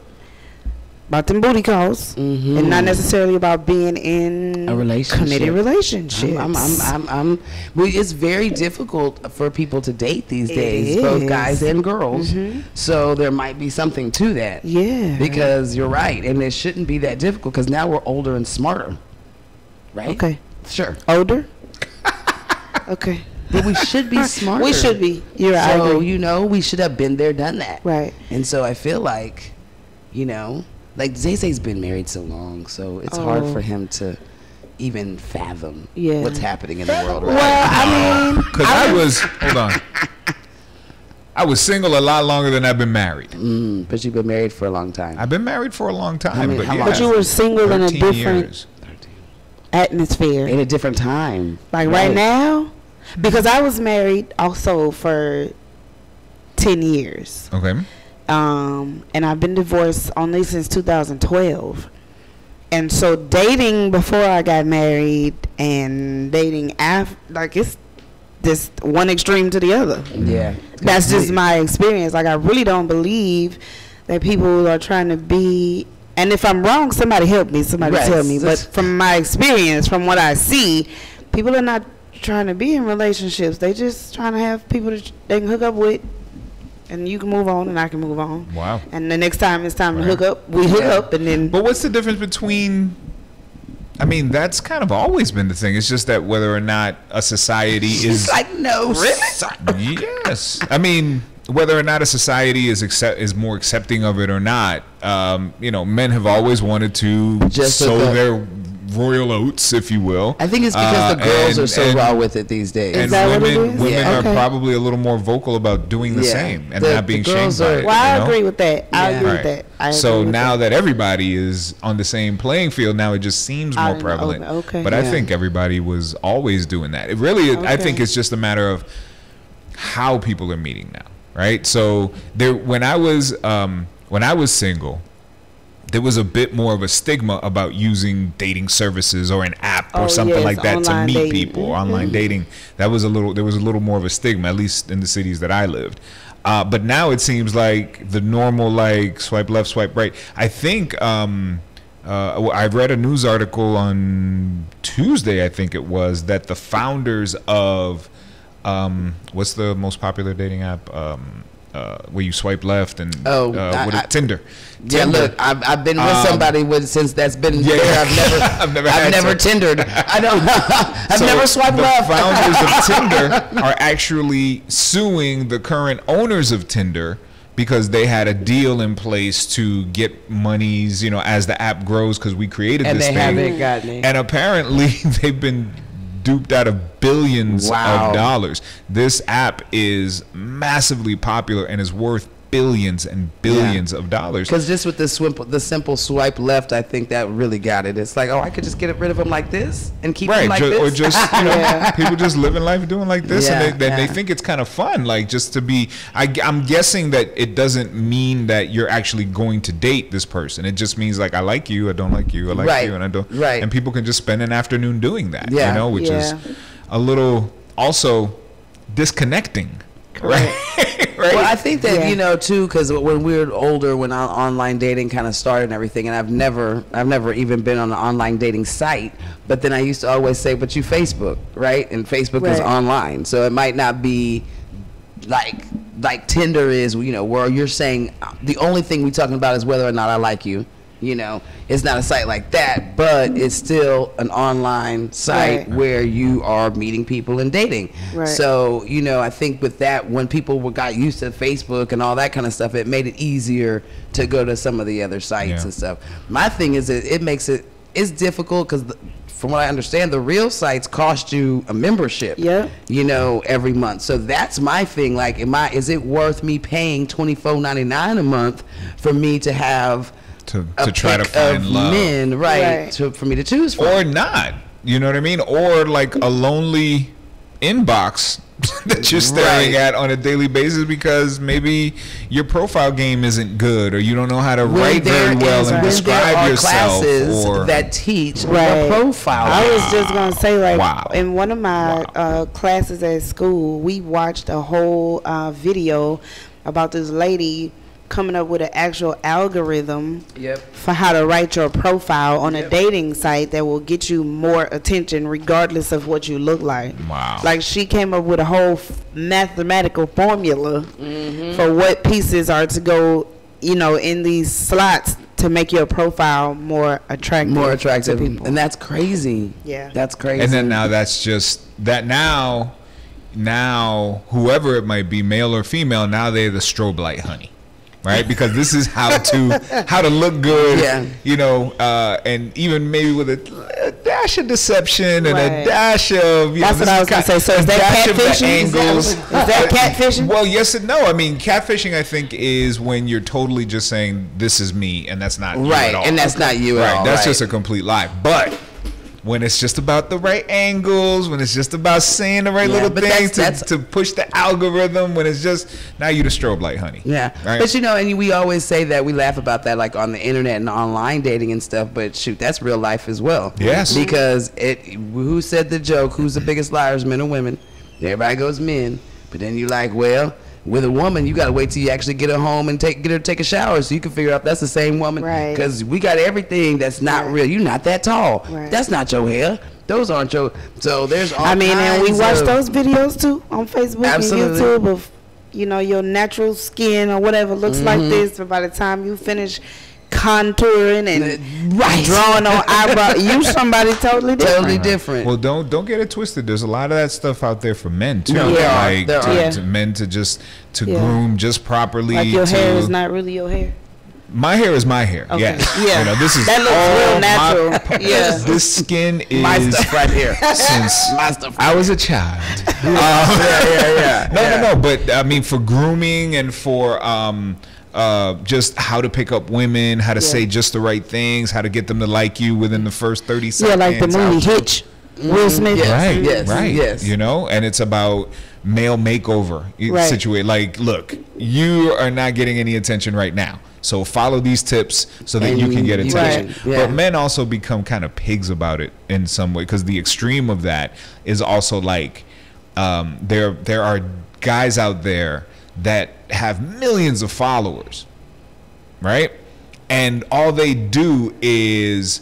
about them booty calls, and not necessarily about being in a relationship. Committed relationships. Well, it's very difficult for people to date these days, both guys and girls. So there might be something to that. Yeah. Because you're right, and it shouldn't be that difficult because now we're older and smarter. Right? Okay. Sure. Older? Okay. But we should be smarter. We should be. You're right. So, you know, we should have been there, done that. Right. And so I feel like, you know, like Zay-Zay's been married so long, so it's hard for him to even fathom what's happening in the world right now. Well, I mean, because hold on. I was single a lot longer than I've been married. But you've been married for a long time. I've been married for a long time. But you were single in a different atmosphere. In a different time. Like right now? Because I was married also for 10 years. Okay. And I've been divorced only since 2012. And so dating before I got married and dating after, like, it's just one extreme to the other. Yeah. That's just my experience. Like, I really don't believe that people are trying to be, and if I'm wrong, somebody help me, somebody tell me. But from my experience, from what I see, people are not trying to be in relationships. They just trying to have people that they can hook up with, and you can move on and I can move on. Wow. And the next time it's time to hook up, we hook up, and then. But what's the difference between, I mean, that's kind of always been the thing. It's just that whether or not a society is like, no, really? Yes. I mean, whether or not a society is more accepting of it or not, you know, men have always wanted to just sow their royal oats, if you will. I think it's because the girls are so raw with it these days. And women are probably a little more vocal about doing the same and not being shamed by it. Well, I agree with that. I agree with that. So now that everybody is on the same playing field, now it just seems more prevalent. Okay. But I think everybody was always doing that. It really, I think it's just a matter of how people are meeting now, right? So there, when I was single, there was a bit more of a stigma about using dating services or an app or something like that to meet people. Online dating, there was a little more of a stigma, at least in the cities that I lived. But now it seems like the normal, like, swipe left, swipe right. I think I read a news article on Tuesday, I think it was, that the founders of what's the most popular dating app? Where you swipe left and Tinder. Yeah, look, I've been with somebody since that's been there. I've never Tindered. I've never swiped left. The founders of Tinder are actually suing the current owners of Tinder because they had a deal in place to get monies, as the app grows, because we created this thing. And they haven't gotten it. And apparently they've been duped out of billions of dollars. This app is massively popular and is worth billions and billions of dollars. Because just with the simple swipe left, I think that really got it. It's like, I could just get rid of them like this and keep them like this. Or just, people just living life doing like this, and they think it's kind of fun, like just to be. I'm guessing that it doesn't mean that you're actually going to date this person. It just means like, I like you, I don't like you, I like you, and I don't. Right. And people can just spend an afternoon doing that. Which is a little also disconnecting. Right. Well, I think that too, because when we were older, when online dating kind of started and everything, and I've never even been on an online dating site, but then I used to always say, but you Facebook, right? And Facebook is online, so it might not be like Tinder is, where you're saying the only thing we're talking about is whether or not I like you. It's not a site like that, but it's still an online site where you are meeting people and dating. Right. So, I think with that, when people got used to Facebook and all that kind of stuff, it made it easier to go to some of the other sites and stuff. My thing is that it makes it's difficult because from what I understand, the real sites cost you a membership, every month. So that's my thing. Like, is it worth me paying $24.99 a month for me to have to try to find love, men, for me to choose from, or not? You know what I mean? Or like a lonely inbox that you're staring at on a daily basis because maybe your profile game isn't good, or you don't know how to write very well and describe yourself. Or that teach the profile. I was just gonna say, in one of my classes at school, we watched a whole video about this lady coming up with an actual algorithm for how to write your profile on a dating site that will get you more attention regardless of what you look like. Wow. Like, she came up with a whole mathematical formula for what pieces are to go, in these slots to make your profile more attractive. To people. And that's crazy. Yeah. That's crazy. And then now that's just that now whoever it might be, male or female, now they're the strobe light honey. Right, because this is how to look good, and even maybe with a dash of deception and a dash of that's what I was gonna say. So is that catfishing? Is that catfishing? Well, yes and no. I mean, catfishing, I think, is when you're totally just saying this is me and that's not you at all. And that's not you at all. That's just a complete lie. But when it's just about the right angles, when it's just about saying the right little things to push the algorithm, when it's just, now you the strobe light honey. Yeah. Right? But and we always say that, we laugh about that like on the internet and online dating and stuff, but shoot, that's real life as well. Yes. Because who said the joke, who's the biggest liars, men or women? Everybody goes men. But then you like, well, with a woman, you got to wait till you actually get her home and get her to take a shower so you can figure out if that's the same woman. Right. Because we got everything that's not real. You're not that tall. Right. That's not your hair. Those aren't your. So there's all and we watch those videos too on Facebook and YouTube of, your natural skin or whatever looks like this. But by the time you finish contouring and drawing on eyebrow, you somebody totally different. Well, don't get it twisted. There's a lot of that stuff out there for men too. No, there are. To men to groom just properly. Like your hair is not really your hair. My hair is my hair. Okay. Yes. Yeah. This is that looks real natural. Yeah. This skin is my stuff right here. Since my stuff I was a child. No. But I mean, for grooming and for just how to pick up women, how to say just the right things, how to get them to like you within the first 30 seconds. Yeah, like the movie Hitch. Will Smith. Yes. And it's about male makeover situation. Like, look, you are not getting any attention right now, so follow these tips so that you can get attention. But men also become kind of pigs about it in some way, because the extreme of that is also like there are guys out there that have millions of followers, right? and all they do is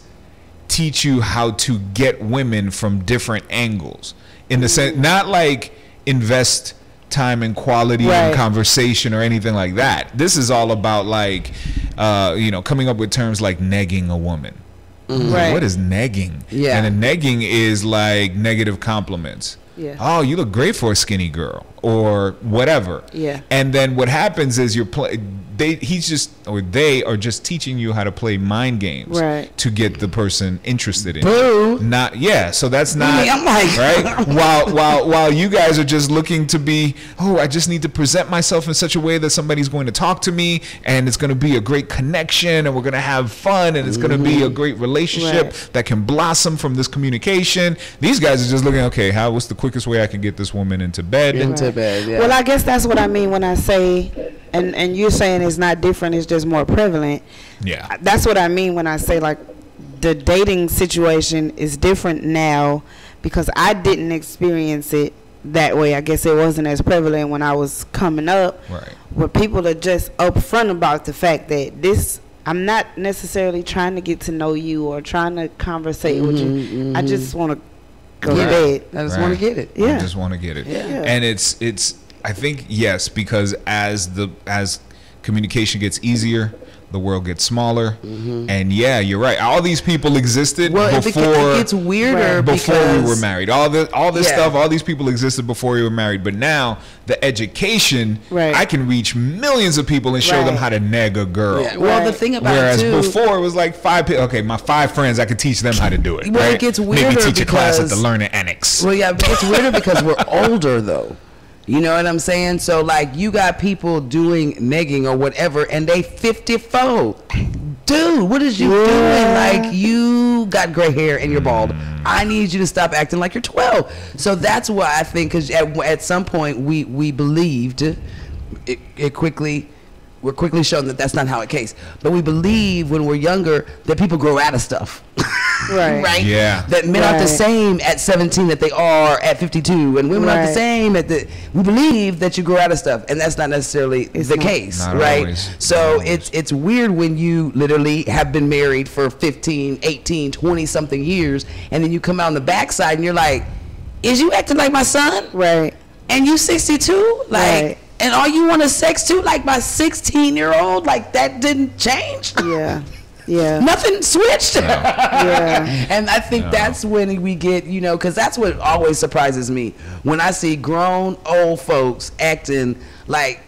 teach you how to get women from different angles, in the sense, not like invest time and quality and conversation or anything like that. This is all about like coming up with terms like negging a woman. What is negging? And a negging is like negative compliments. Oh, you look great for a skinny girl, or whatever. And then what happens is they are just teaching you how to play mind games to get the person interested in you. So that's not right. While you guys are just looking to be, I just need to present myself in such a way that somebody's going to talk to me, and it's going to be a great connection, and we're going to have fun, and it's going to be a great relationship that can blossom from this communication. These guys are just looking, okay, what's the quickest way I can get this woman into bed? Well, I guess that's what I mean when I say, and you're saying it's not different, it's just more prevalent. That's what I mean when I say like the dating situation is different now, because I didn't experience it that way. I guess it wasn't as prevalent when I was coming up, where people are just upfront about the fact that I'm not necessarily trying to get to know you or trying to conversate with you. I just want to go to bed. I just want to get it. I just want to get it. And it's I think, yes, because as communication gets easier, the world gets smaller. And you're right. All these people existed before. It gets weirder before we were married. All this stuff. All these people existed before we were married. But now the education, I can reach millions of people and show them how to neg a girl. Well, the thing about whereas it too, before it was like 5 people. Okay, my 5 friends, I could teach them how to do it. Well, it gets weirder. Maybe teach a class at the Learning Annex. Well, it gets weirder because we're older though. You know what I'm saying? So like you got people doing negging or whatever, and they 54. Dude, what is you doing? Like, you got gray hair and you're bald. I need you to stop acting like you're 12. So that's why I think, because at some point we believed we're quickly shown that that's not how it case. But we believe when we're younger that people grow out of stuff. Right? Yeah. That men aren't the same at 17 that they are at 52, and women aren't the same we believe that you grow out of stuff, and that's not necessarily the case, right? Always. So it's weird when you literally have been married for 15, 18, 20 something years, and then you come out on the backside and you're like, is you acting like my son? Right. And you 62? Like, and all you want is sex too? Like my 16-year-old? Like that didn't change? Yeah. Yeah. Nothing switched. No. And I think that's when we get, because that's what always surprises me. When I see grown old folks acting like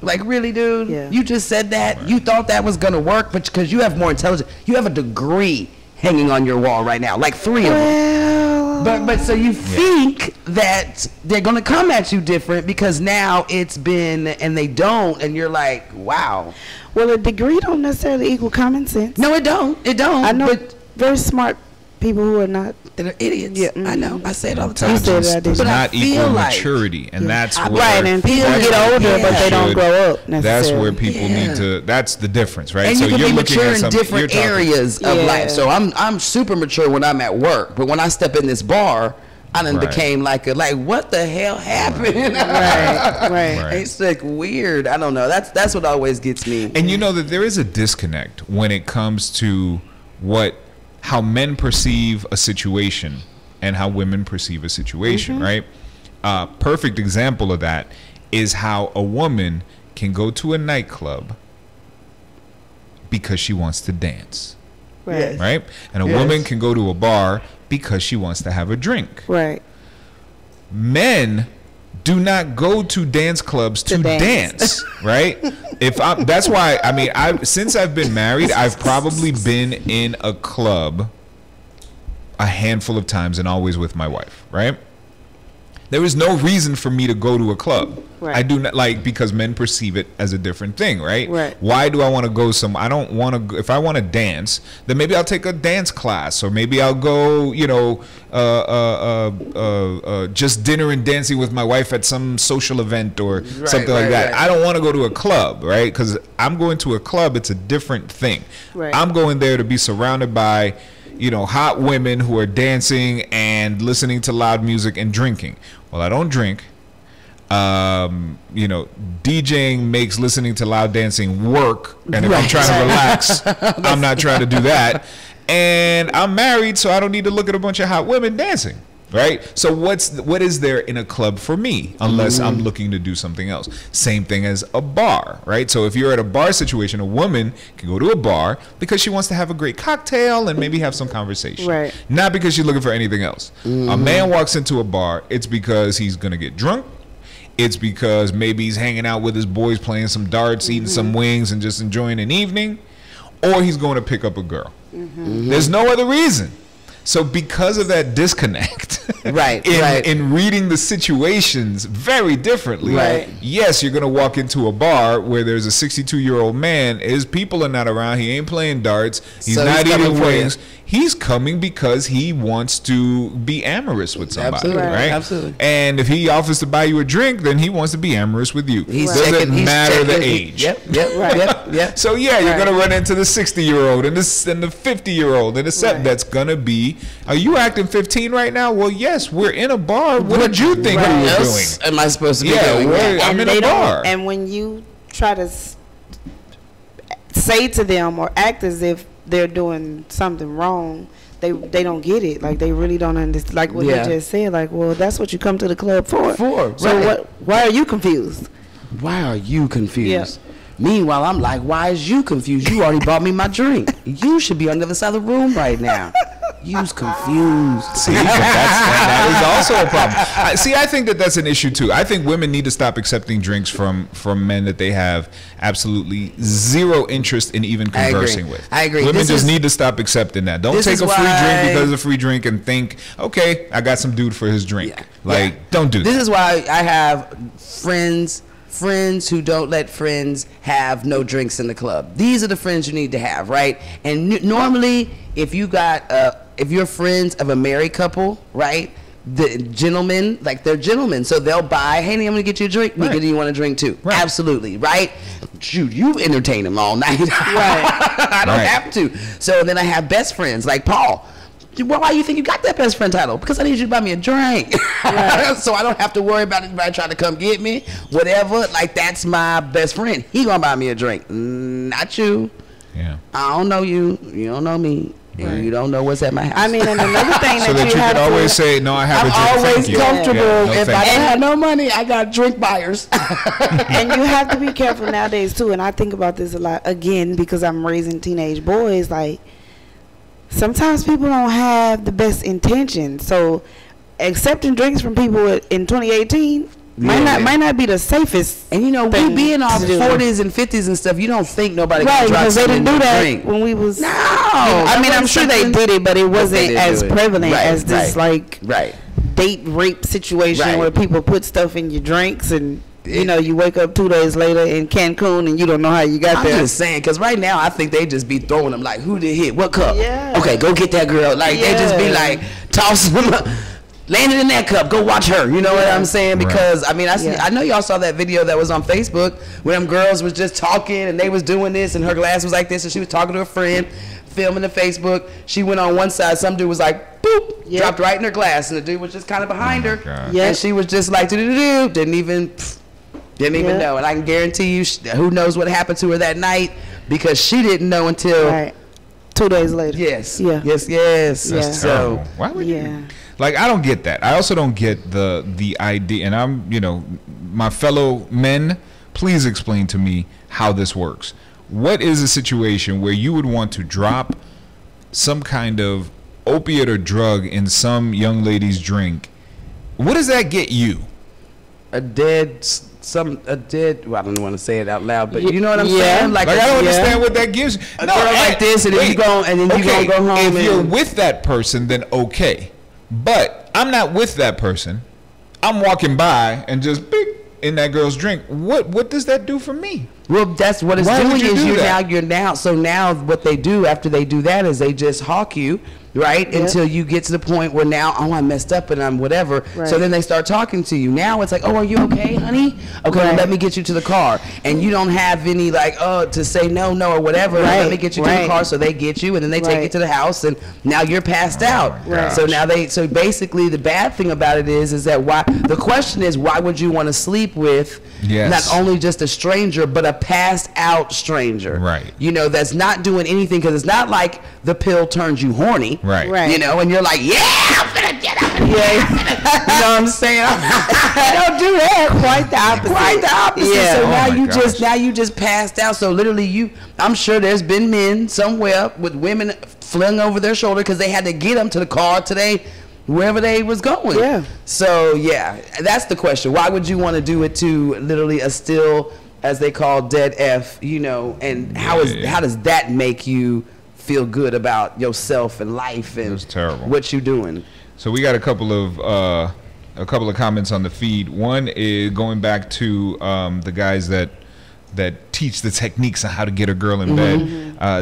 really, dude? Yeah. You just said that? Right. You thought that was going to work, but because you have more intelligence, you have a degree hanging on your wall right now, like 3 of them. But so you think that they're going to come at you different because now it's been, and they don't, and you're like, wow. Well, a degree don't necessarily equal common sense. No, it don't. It don't. I know very smart people who are not. That are idiots. Yeah, I know. I say it all the time. You said that, does not equal maturity, and that's where right. And people get older, but they don't grow up necessarily. That's where people need to. That's the difference, right? And so you can be mature in different areas of life. So I'm super mature when I'm at work, but when I step in this bar, I then became like what the hell happened? Right. It's like weird. I don't know. That's what always gets me. And you know that there is a disconnect when it comes to how men perceive a situation and how women perceive a situation, right? Perfect example of that is how a woman can go to a nightclub because she wants to dance, right? And a woman can go to a bar because she wants to have a drink. Right. Men do not go to dance clubs to dance, right? That's why, I mean, since I've been married, I've probably been in a club a handful of times, and always with my wife, right? There is no reason for me to go to a club. Right. I do not because men perceive it as a different thing, right? Right. Why do I want to go I don't want to. If I want to dance, then maybe I'll take a dance class, or maybe I'll go, just dinner and dancing with my wife at some social event or something like that. I don't want to go to a club, right? Because I'm going to a club. It's a different thing. Right. I'm going there to be surrounded by hot women who are dancing and listening to loud music and drinking. Well, I don't drink. you know, DJing makes listening to loud dancing work, and if I'm trying to relax, I'm not trying to do that. And I'm married, so I don't need to look at a bunch of hot women dancing. Right? So what is there in a club for me unless I'm looking to do something else? Same thing as a bar, right? So if you're at a bar situation, a woman can go to a bar because she wants to have a great cocktail and maybe have some conversation. Right. Not because she's looking for anything else. A man walks into a bar, it's because he's going to get drunk. It's because maybe he's hanging out with his boys, playing some darts, eating some wings, and just enjoying an evening. Or he's going to pick up a girl. There's no other reason. So because of that disconnect, in reading the situations very differently, yes, you're going to walk into a bar where there's a 62-year-old man, his people are not around, he ain't playing darts, he's not eating wings. He's coming because he wants to be amorous with somebody, right? Absolutely. And if he offers to buy you a drink, then he wants to be amorous with you. Doesn't matter the age. Yep. So yeah, you're going to run into the 60-year-old and the 50-year-old and the 7 that's going to be, are you acting 15 right now? Well, yes, we're in a bar. What did you think we were doing? Am I supposed to be doing? I'm in a bar. And when you try to say to them or act as if they're doing something wrong, they don't get it. Like, they really don't understand. Like what they just said. Like, well, that's what you come to the club for. So why are you confused? Why are you confused? Yeah. Meanwhile, I'm like, why is you confused? You already bought me my drink. You should be on the other side of the room right now. You's confused. See, that is also a problem. I think that's an issue too. I think women need to stop accepting drinks from men that they have absolutely zero interest in even conversing with. I agree. Women just need to stop accepting that. Don't take a free drink because it's a free drink and think, okay, I got some dude for his drink. Don't do that. This is why I have friends who don't let friends have no drinks in the club. These are the friends you need to have, right? And normally, if you're friends of a married couple, right? The gentlemen, like, they're gentlemen, so they'll buy, hey, I'm gonna get you a drink. Nigga, do you want a drink too? Right. Absolutely, right? Shoot, you entertain them all night. I don't have to. So then I have best friends like Paul. Well, why you think you got that best friend title? Because I need you to buy me a drink. So I don't have to worry about anybody trying to come get me. Whatever. Like, that's my best friend. He gonna buy me a drink. Not you. Yeah. I don't know you. You don't know me. And you don't know what's at my house. I mean, and another thing so that you have can always say, no, I have a drink. I'm always comfortable. Yeah, if I don't have no money, I got drink buyers. And you have to be careful nowadays too. And I think about this a lot, again, because I'm raising teenage boys. Like, sometimes people don't have the best intentions. So accepting drinks from people in 2018 might not be the safest. And you know, we be in our 40s and 50s and stuff. You don't think nobody can drop because they didn't do that drink when we was. No, I mean, I'm sure they did it, but it wasn't as prevalent as this date rape situation where people put stuff in your drinks and. You know, you wake up 2 days later in Cancun and you don't know how you got there. I'm just saying, because right now I think they just be throwing them like, who did hit? What cup? Yeah. Okay, go get that girl. Like, they just be like, toss them up. Land it in that cup. Go watch her. You know what I'm saying? Because, I mean, I know y'all saw that video that was on Facebook where them girls was just talking and they was doing this and her glass was like this and she was talking to a friend, filming the Facebook. She went on one side. Some dude was like, boop, dropped right in her glass. And the dude was just kind of behind her. And she was just like, didn't even know. And I can guarantee you, who knows what happened to her that night, because she didn't know until 2 days later. Yes. That's So terrible. Why would you? Like, I don't get that. I also don't get the idea. And I'm, my fellow men, please explain to me how this works. What is a situation where you would want to drop some kind of opiate or drug in some young lady's drink? What does that get you? Well, I don't want to say it out loud, but you know what I'm saying? Like I don't understand what that gives you. A girl like this, and then you go home. If you're with that person, then okay. But I'm not with that person. I'm walking by and just in that girl's drink. What does that do for me? Well, that's what it's doing is you're now. So now what they do after they do that is they just hawk you, right? Yep. Until you get to the point where now, I messed up and I'm whatever. Right. So then they start talking to you. Now it's like, oh, are you okay, honey? Okay, well, let me get you to the car. And you don't have any like, to say no or whatever. Right. Let me get you to the car. So they get you and then they take you to the house and now you're passed out. Right. So now so basically the bad thing about it is that the question is, why would you want to sleep with not only just a stranger, but a passed out stranger? Right. You know, that's not doing anything, because it's not like the pill turns you horny. Right. You know, and you're like, yeah, I'm gonna get up. You know what I'm saying? Don't do that. Quite the opposite. Yeah. So now you just passed out. So literally I'm sure there's been men somewhere with women flung over their shoulder because they had to get them to the car today, wherever they was going. Yeah. So yeah, that's the question. Why would you want to do it to literally a still, as they call, dead F, you know, and how does that make you feel good about yourself and life and what you doing? So we got a couple of comments on the feed. One is going back to the guys that teach the techniques on how to get a girl in bed.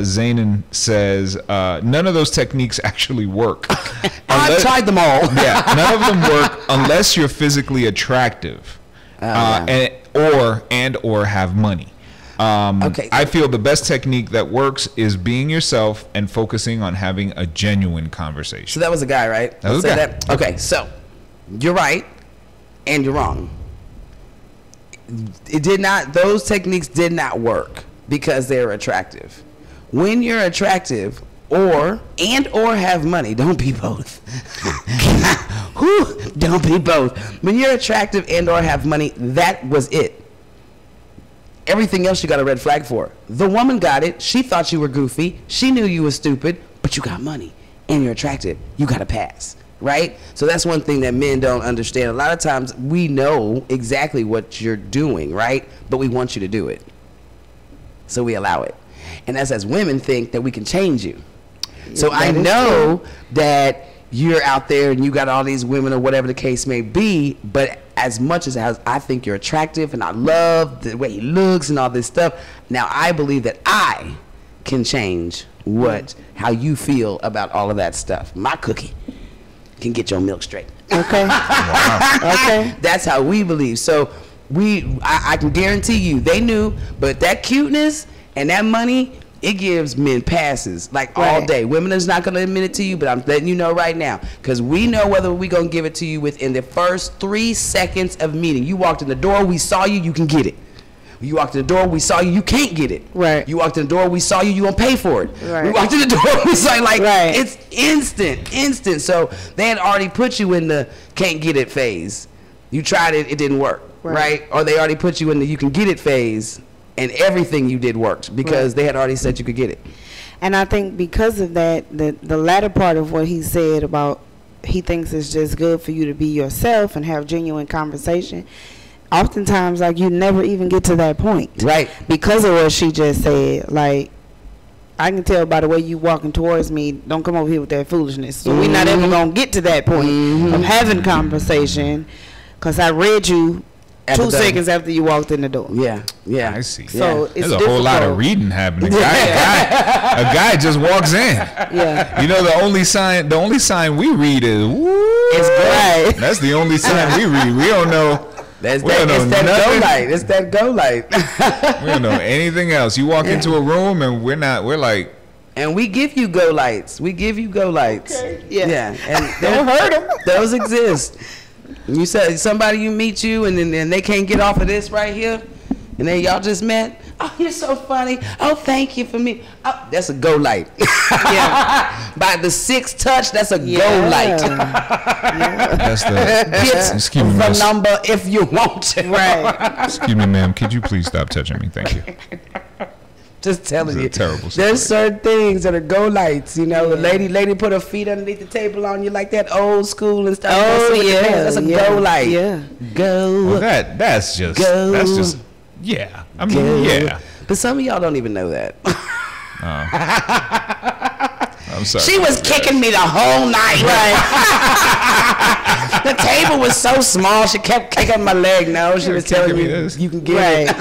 Zaynan says none of those techniques actually work. I've tried them all. None of them work unless you're physically attractive or have money. I feel the best technique that works is being yourself and focusing on having a genuine conversation. So that was a guy, right? That was a guy. Okay, so you're right and you're wrong. Those techniques did not work because they're attractive. When you're attractive or have money, don't be both. Don't be both. When you're attractive and or have money, that was it. Everything else you got a red flag for. The woman got it. She thought you were goofy. She knew you were stupid, but you got money and you're attractive. You got to pass, right? So that's one thing that men don't understand. A lot of times we know exactly what you're doing, right? But we want you to do it. So we allow it. And that's as women think that we can change you. So I know that you're out there and you got all these women or whatever the case may be, but as much as I think you're attractive and I love the way he looks and all this stuff, now I believe that I can change how you feel about all of that stuff. My cookie can get your milk straight. Okay. Wow. Okay. That's how we believe. So I can guarantee you they knew, but that cuteness and that money, it gives men passes like all day. Women is not going to admit it to you, but I'm letting you know right now, because we know whether we're going to give it to you within the first 3 seconds of meeting. You walked in the door, we saw you, you can get it. You walked in the door, we saw you, you can't get it. Right. You walked in the door, we saw you, you gonna pay for it. Right. We walked in the door, we saw you, like, it's instant. So they had already put you in the can't get it phase. You tried it, it didn't work, right? Or they already put you in the you can get it phase, and everything you did worked because they had already said you could get it. And I think because of that, the latter part of what he said about he thinks it's just good for you to be yourself and have genuine conversation, oftentimes, like, you never even get to that point. Right. Because of what she just said. Like, I can tell by the way you walking towards me, don't come over here with that foolishness. So we're not ever going to get to that point of having conversation, because I read you 2 seconds after you walked in the door. Yeah. I see. So it's there's a whole lot of reading happening. A guy just walks in. Yeah. You know, the only sign we read is woo. It's great. That's the only sign we read. We don't know. It's that go light. It's that go light. We don't know anything else. You walk into a room and we're like. And we give you go lights. Okay. Yeah. And don't hurt them. Those exist. You said somebody you meet you and then they can't get off of this right here, and then y'all just met. Oh, you're so funny. Oh, thank you for me. Oh, that's a go light. Yeah. By the 6th touch, that's a go light. That's the number if you want to. Right. Excuse me, ma'am. Could you please stop touching me? Thank you. Just telling you, terrible there's certain things that are go lights. You know, the lady put her feet underneath the table on you like that old school and stuff. Oh yeah, that's a go light. Yeah, go. Well, that's just yeah. I mean, go. Yeah. But some of y'all don't even know that. I'm sorry. She was kicking me the whole night. Right. The table was so small, she kept kicking my leg. No, she was telling me you can get it.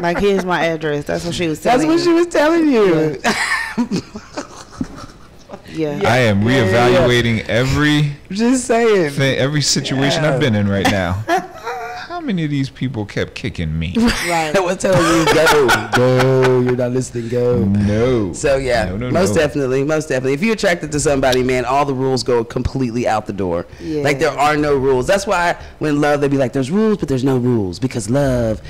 Like, here's my address. That's what she was telling That's what she was telling you. Yeah. I am reevaluating every Just saying. every situation I've been in right now. How many of these people kept kicking me? Right. I was telling you, go. You're not listening, go. No. So yeah, most definitely. If you're attracted to somebody, man, all the rules go completely out the door. Yeah. Like there are no rules. That's why when love, they be like, there's rules, but there's no rules because love.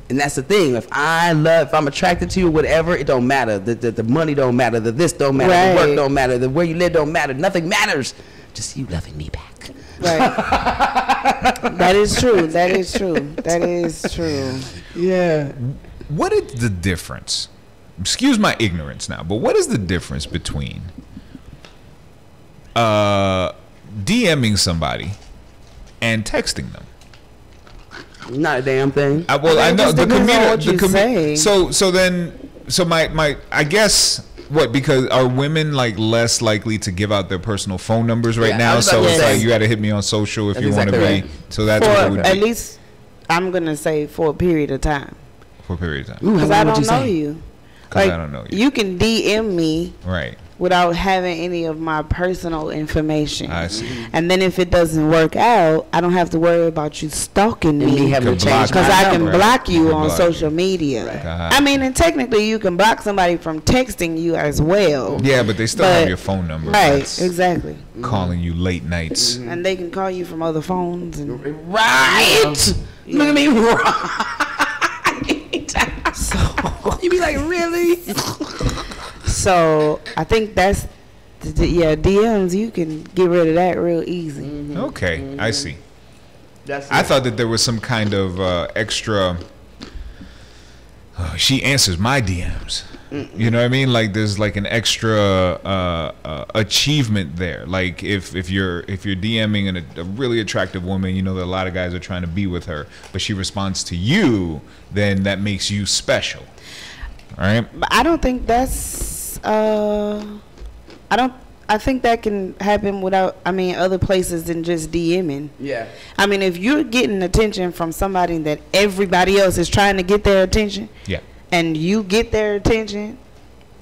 And that's the thing. If I'm attracted to you, whatever, it don't matter. The money don't matter. The this don't matter. Right. The work don't matter. The where you live don't matter. Nothing matters. Just you loving me back. Right. That is true. That is true. Yeah. What is the difference? Excuse my ignorance now, but what is the difference between DMing somebody and texting them? Not a damn thing. I know the community. So my I guess what, because are women like less likely to give out their personal phone numbers right now? So it's like you got to hit me on social if you want to be. Right. So that's what it would be. At least I'm gonna say for a period of time. For a period of time. Because I don't know you. Because I don't know you. You can DM me. Right. Without having any of my personal information. I see. And then if it doesn't work out, I don't have to worry about you stalking me. Because I can block you on social media. Right. I mean, and technically you can block somebody from texting you as well. Yeah, but they still have your phone number. Right, exactly. Calling you late nights. And they can call you from other phones. And right. Yeah. Look at me. Right. So you be like, really? So I think that's DMs. You can get rid of that real easy. Mm-hmm. Okay, mm-hmm. I see. I thought that there was some kind of extra. She answers my DMs. You know what I mean? Like there's like an extra achievement there. Like if you're DMing a really attractive woman, you know that a lot of guys are trying to be with her, but she responds to you, then that makes you special. All right. But I don't think that's. I think that can happen without, other places than just DMing. Yeah. I mean, if you're getting attention from somebody that everybody else is trying to get their attention. Yeah. And you get their attention,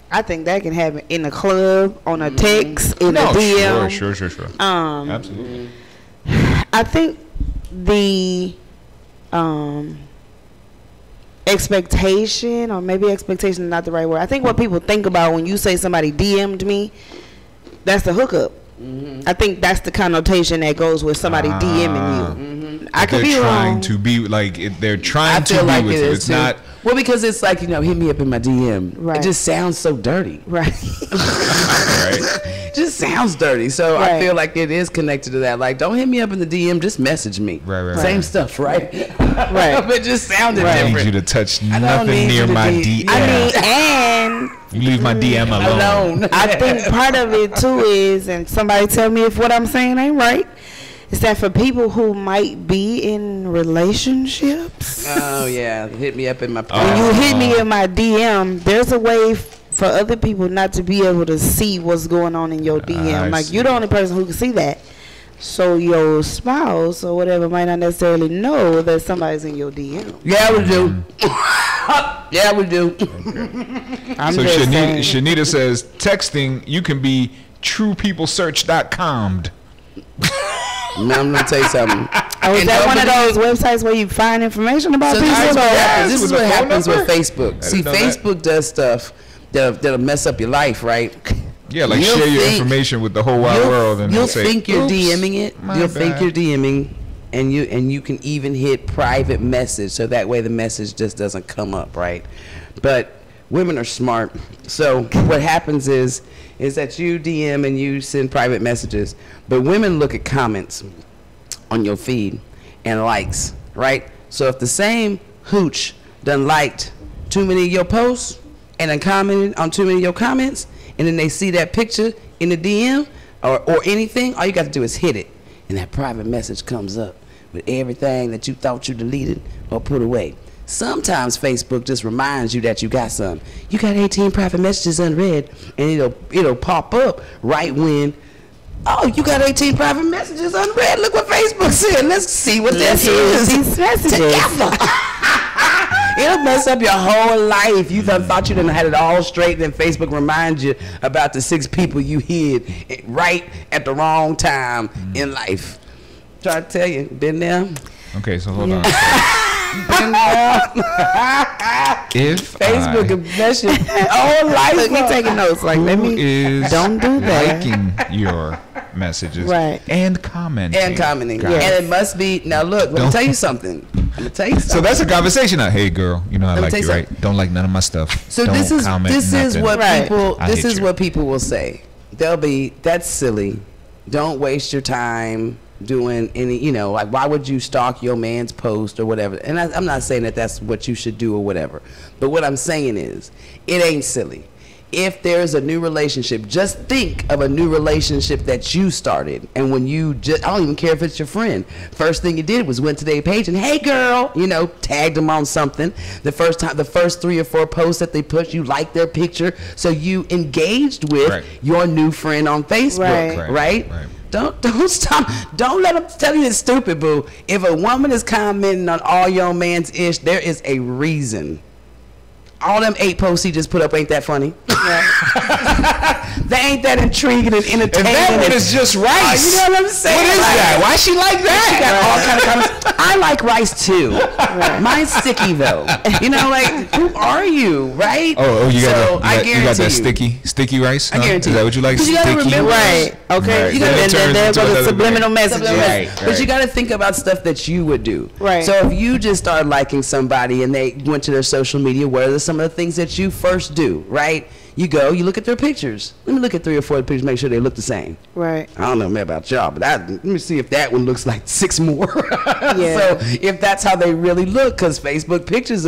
I think that can happen in a club, on a text, in a DM. Sure. Absolutely. I think the expectation, or maybe expectation is not the right word. I think what people think about when you say somebody DM'd me, that's a hookup. Mm-hmm. I think that's the connotation that goes with somebody DMing you. Mm-hmm. I could be wrong. They're trying to be with you. It's too. not. Well, because it's like, hit me up in my DM. Right. It just sounds so dirty. Right. Right. Just sounds dirty. So right. I feel like it is connected to that. Like, don't hit me up in the DM, just message me. Right. Same stuff, right? Right. But it just sounded different. I need you to touch nothing near my DM. And you leave my DM alone. I think part of it too is, and somebody tell me if what I'm saying ain't right, is that for people who might be in relationships. Oh yeah, hit me up in my. When you hit me in my DM, there's a way for other people not to be able to see what's going on in your DM. Like you're the only person who can see that. So your spouse or whatever might not necessarily know that somebody's in your DM. Yeah, we do. Yeah, we do. I'm so just Shanita says, texting, you can be truepeoplesearch.com. Now I'm gonna tell you something. Oh, is that one of those websites where you find information about people? This is what happens with Facebook. See, Facebook does stuff that'll mess up your life, right? Yeah, like share your information with the whole wide world, and you'll say, think you're DMing it. You'll think you're DMing, and you can even hit private message, so that way the message just doesn't come up, right? But women are smart, so what happens is that you DM and you send private messages, but women look at comments on your feed and likes, right? So if the same hooch done liked too many of your posts and then commented on too many of your comments, and then they see that picture in the DM or anything, all you got to do is hit it, and that private message comes up with everything that you thought you deleted or put away. Sometimes Facebook just reminds you that you got some. You got 18 private messages unread, and it'll pop up right when, oh, you got 18 private messages unread. Look what Facebook said. Let's see what that is. These messages. Together. It'll mess up your whole life. You thought you done had it all straight, and then Facebook reminds you about the 6 people you hid right at the wrong time in life. Try to tell you, been there. Okay, so hold on. Been there. If Facebook can mess your whole life. Look, he taking notes. Like, let me. is Don't do that. liking your messages Right. and commenting. Yeah. Yes. And it must be, now look, let me tell you something. So that's a conversation now. Hey girl, you know I like tell you, you right? Don't like none of my stuff. So Don't this is comment nothing. what Right. people I this hate is you. what people will say. They'll be, that's silly. Don't waste your time doing any, you know, like why would you stalk your man's post or whatever? And I'm not saying that that's what you should do or whatever. But what I'm saying is, it ain't silly. If there's a new relationship, just think of a new relationship that you started. And when you just, I don't even care if it's your friend. First thing you did was went to their page and, hey girl, you know, tagged them on something. The first 3 or 4 posts that they put, you liked their picture. So you engaged with Right. your new friend on Facebook, right? Don't stop. Don't let them tell you it's stupid, boo. If a woman is commenting on all your man's ish, there is a reason. All them 8 posts he just put up ain't that funny. They ain't that intriguing and entertaining. And that one is just rice. You know what I'm saying? What is that? Why she like that? She got all kind of comments. I like rice too. Mine's sticky though. You know, like, who are you, right? Oh, you got I that sticky rice? I guarantee Is that what you like? 'Cause you gotta remember, Right. Okay. Right. You Then it got turns there into go the another subliminal thing. messages. Right. But you got to think about stuff that you would do. Right. So if you just start liking somebody and they went to their social media, what are some of the things that you first do, right? You go, you look at their pictures. Let me look at 3 or 4 pictures, make sure they look the same. Right. I don't know about y'all, but let me see if that one looks like 6 more. Yeah. So if that's how they really look, because Facebook pictures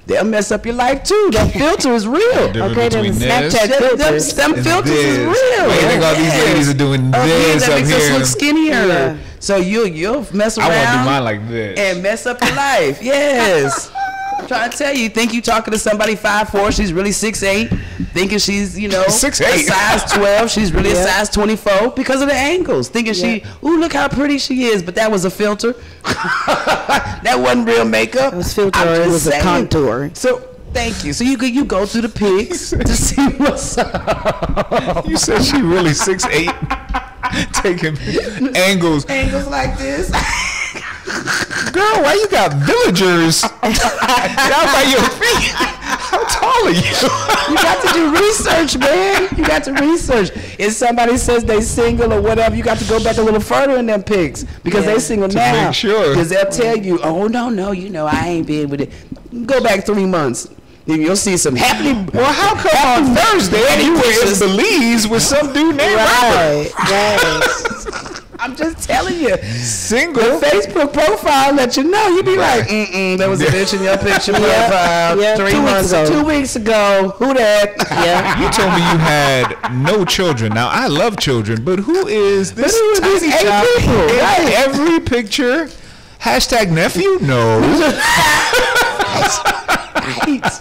they'll mess up your life too. That filter is real. Okay, then the between Snapchat Them filters. filters is real. Why you think all these ladies are doing this that up makes us here? look skinnier. Yeah. So you'll mess I around want to do mine like this. and mess up your life. Yes. I'm trying to tell you, think you talking to somebody 5'4", she's really 6'8", thinking she's, you know, 6'8". a size 12, she's really a Yeah. size 24 because of the angles. Thinking she, ooh, look how pretty she is, but that was a filter. That wasn't real makeup. It was filter, I'm or it just was a saying. contour. So thank you. So you go through the pics to see what's up. You said she really 6'8", taking angles. Angles like this. Girl, why you got villagers down by your feet? How tall are you? You got to do research, man. You got to research. If somebody says they single or whatever, you got to go back a little further in them pics because they single To now. make sure. Because they'll tell you, oh, no, you know, I ain't been with it. Go back 3 months. Then you'll see some happening. Well, how come on Thursday you were in Belize with some dude named Robert? Right. I'm just telling you. Single. The Facebook profile let you know. You be like, there was a bitch in your picture profile Yeah, 3 2 weeks months ago. 2 weeks ago. Who that? Yeah. You told me you had no children. Now I love children, but who is this Who are these tiny 8 child? people? In Right. every picture, #nephew? No. Right.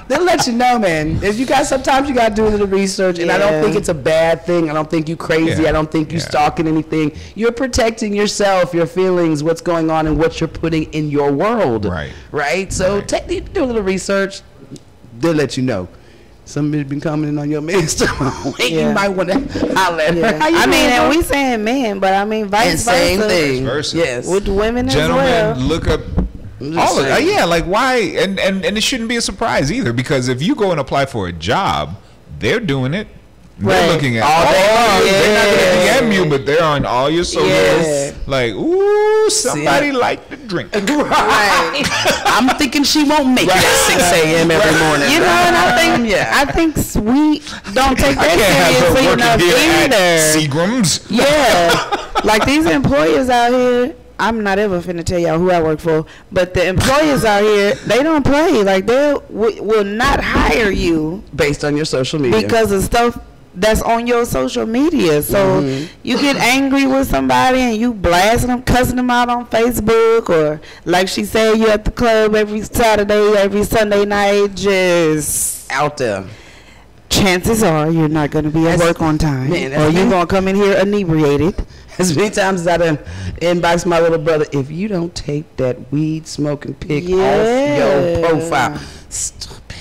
They'll let you know, man. If you got, sometimes you got to do a little research, and I don't Yeah. think it's a bad thing. I don't think you crazy. Yeah. I don't think you Yeah. stalking anything. You're protecting yourself, your feelings, what's going on, and what you're putting in your world. Right. Right. So Right. do a little research. They'll let you know. Somebody's been commenting on your man stuff. You Yeah. might want to holler at her. Yeah. How you I doing, mean, and bro? we saying men, but I mean And vice same versa. thing. versa. Yes. With women as Gentlemen, well. look up I'm just all of saying. yeah, like why and it shouldn't be a surprise either, because if you go and apply for a job, they're doing it. They're Right. looking at All all day long. they're not Yes. gonna DM you, but they're on all your socials. Yes. Like, ooh, somebody See? like to drink. Right. I'm thinking she won't make it at 6 a.m. every morning. You know, and I think we don't take I that can't have her seriously working enough here either. at Seagram's. Yeah, like these employers out here. I'm not ever finna tell y'all who I work for, but the employers out here, they don't play. Like they will not hire you Based on your social media. because of stuff that's on your social media. So you get angry with somebody and you blasting them, cussing them out on Facebook, or like she said, you at the club every Saturday, every Sunday night, just out there. chances are you're not going to be at work on time, or you're going to come in here inebriated. As many times as I done inboxed my little brother, if you don't take that weed smoking pic off your profile, stop it.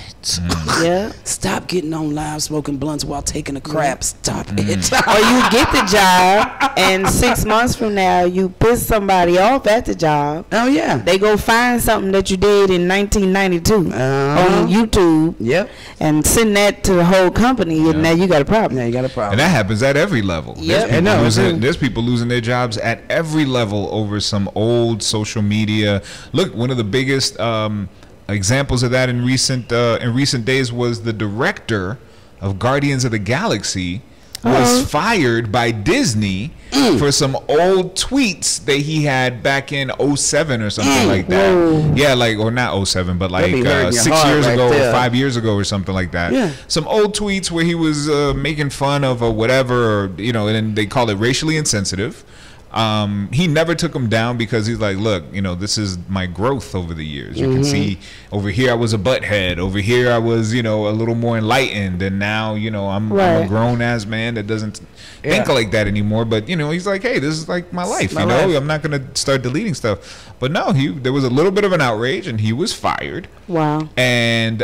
Yeah. Stop getting on live smoking blunts while taking a crap. Stop it. Or you get the job, and 6 months from now, you piss somebody off at the job. Oh, yeah. They go find something that you did in 1992 on YouTube. Yep. And send that to the whole company, and now you got a problem. Yeah, you got a problem. And that happens at every level. Yep. There's people losing their jobs at every level over some old social media. Look, one of the biggest examples of that in recent days was the director of Guardians of the Galaxy was fired by Disney for some old tweets that he had back in 07 or something like that. Whoa. Yeah, like, or not 07, but like 6 years ago or 5 years ago or something like that. Yeah. Some old tweets where he was making fun of or whatever, or, you know, and they call it racially insensitive. He never took them down because he's like, look, you know, this is my growth over the years. You can see over here I was a butthead. Over here I was, you know, a little more enlightened. And now, you know, I'm a grown-ass man that doesn't think like that anymore. But, you know, he's like, hey, this is like my life, you know. I'm not going to start deleting stuff. But no, there was a little bit of an outrage, and he was fired. Wow. And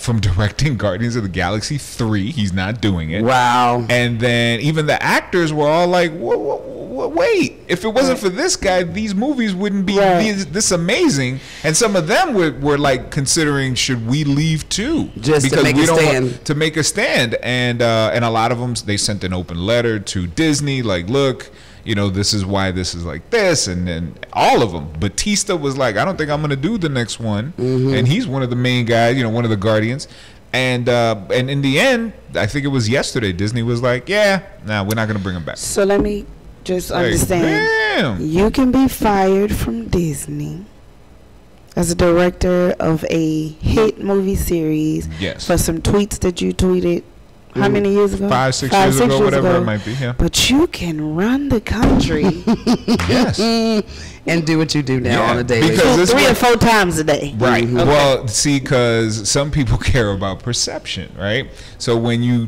from directing Guardians of the Galaxy 3, he's not doing it. Wow. And then even the actors were all like, wait, if it wasn't for this guy, these movies wouldn't be this amazing. And some of them were like considering, should we leave too? Just because to make we a don't stand. Want to make a stand. And a lot of them, they sent an open letter to Disney, like, look, you know, this is why this is like this. And then all of them. Batista was like, I don't think I'm going to do the next one. And he's one of the main guys, you know, one of the Guardians. And in the end, I think it was yesterday, Disney was like, yeah, nah, we're not going to bring him back. So let me just understand. Damn. You can be fired from Disney as a director of a hit movie series for some tweets that you tweeted how many years ago? 5, 6 years ago, whatever it might be. Yeah. But you can run the country. Yes. And do what you do now on a daily basis. 3 or 4 times a day. Right. Okay. Well, see, because some people care about perception, right? So when you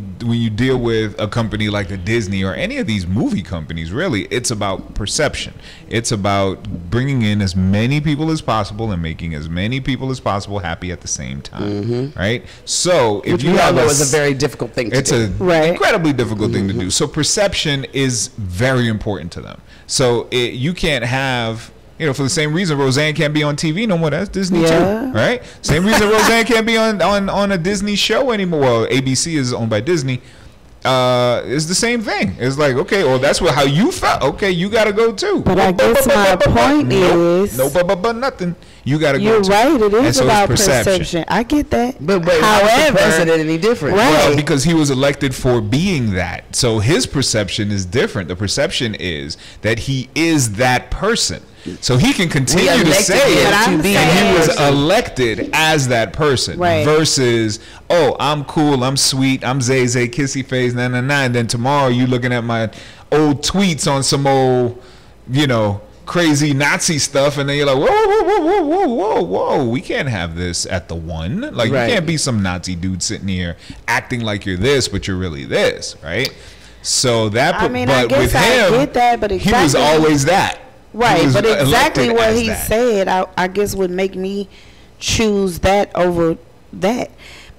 deal with a company like a Disney or any of these movie companies, really, it's about perception. It's about bringing in as many people as possible and making as many people as possible happy at the same time, right? So if you have was a very difficult thing to do. It's an incredibly difficult thing to do. So perception is very important to them. So you can't have, you know, for the same reason Roseanne can't be on TV no more. That's Disney too, right? Same reason Roseanne can't be on a Disney show anymore. Well, ABC is owned by Disney. It's the same thing. It's like, okay, well, that's how you felt. Okay, you got to go too. But I guess my point is, but nothing. You got to go. You're right. It is so about perception. I get that. But however, how is the president any different? Right. Well, because he was elected for being that. So his perception is different. The perception is that he is that person. So he can continue to say it, he was elected as that person, versus, oh, I'm cool, I'm sweet, I'm Zay Zay, kissy face, and then tomorrow you looking at my old tweets on some old, you know, crazy Nazi stuff, and then you're like, whoa, we can't have this at the one. Like, you can't be some Nazi dude sitting here acting like you're this, but you're really this, right? So that, I mean, I guess I get that, but he was always that. Right, but exactly what he said, I guess would make me choose that over that,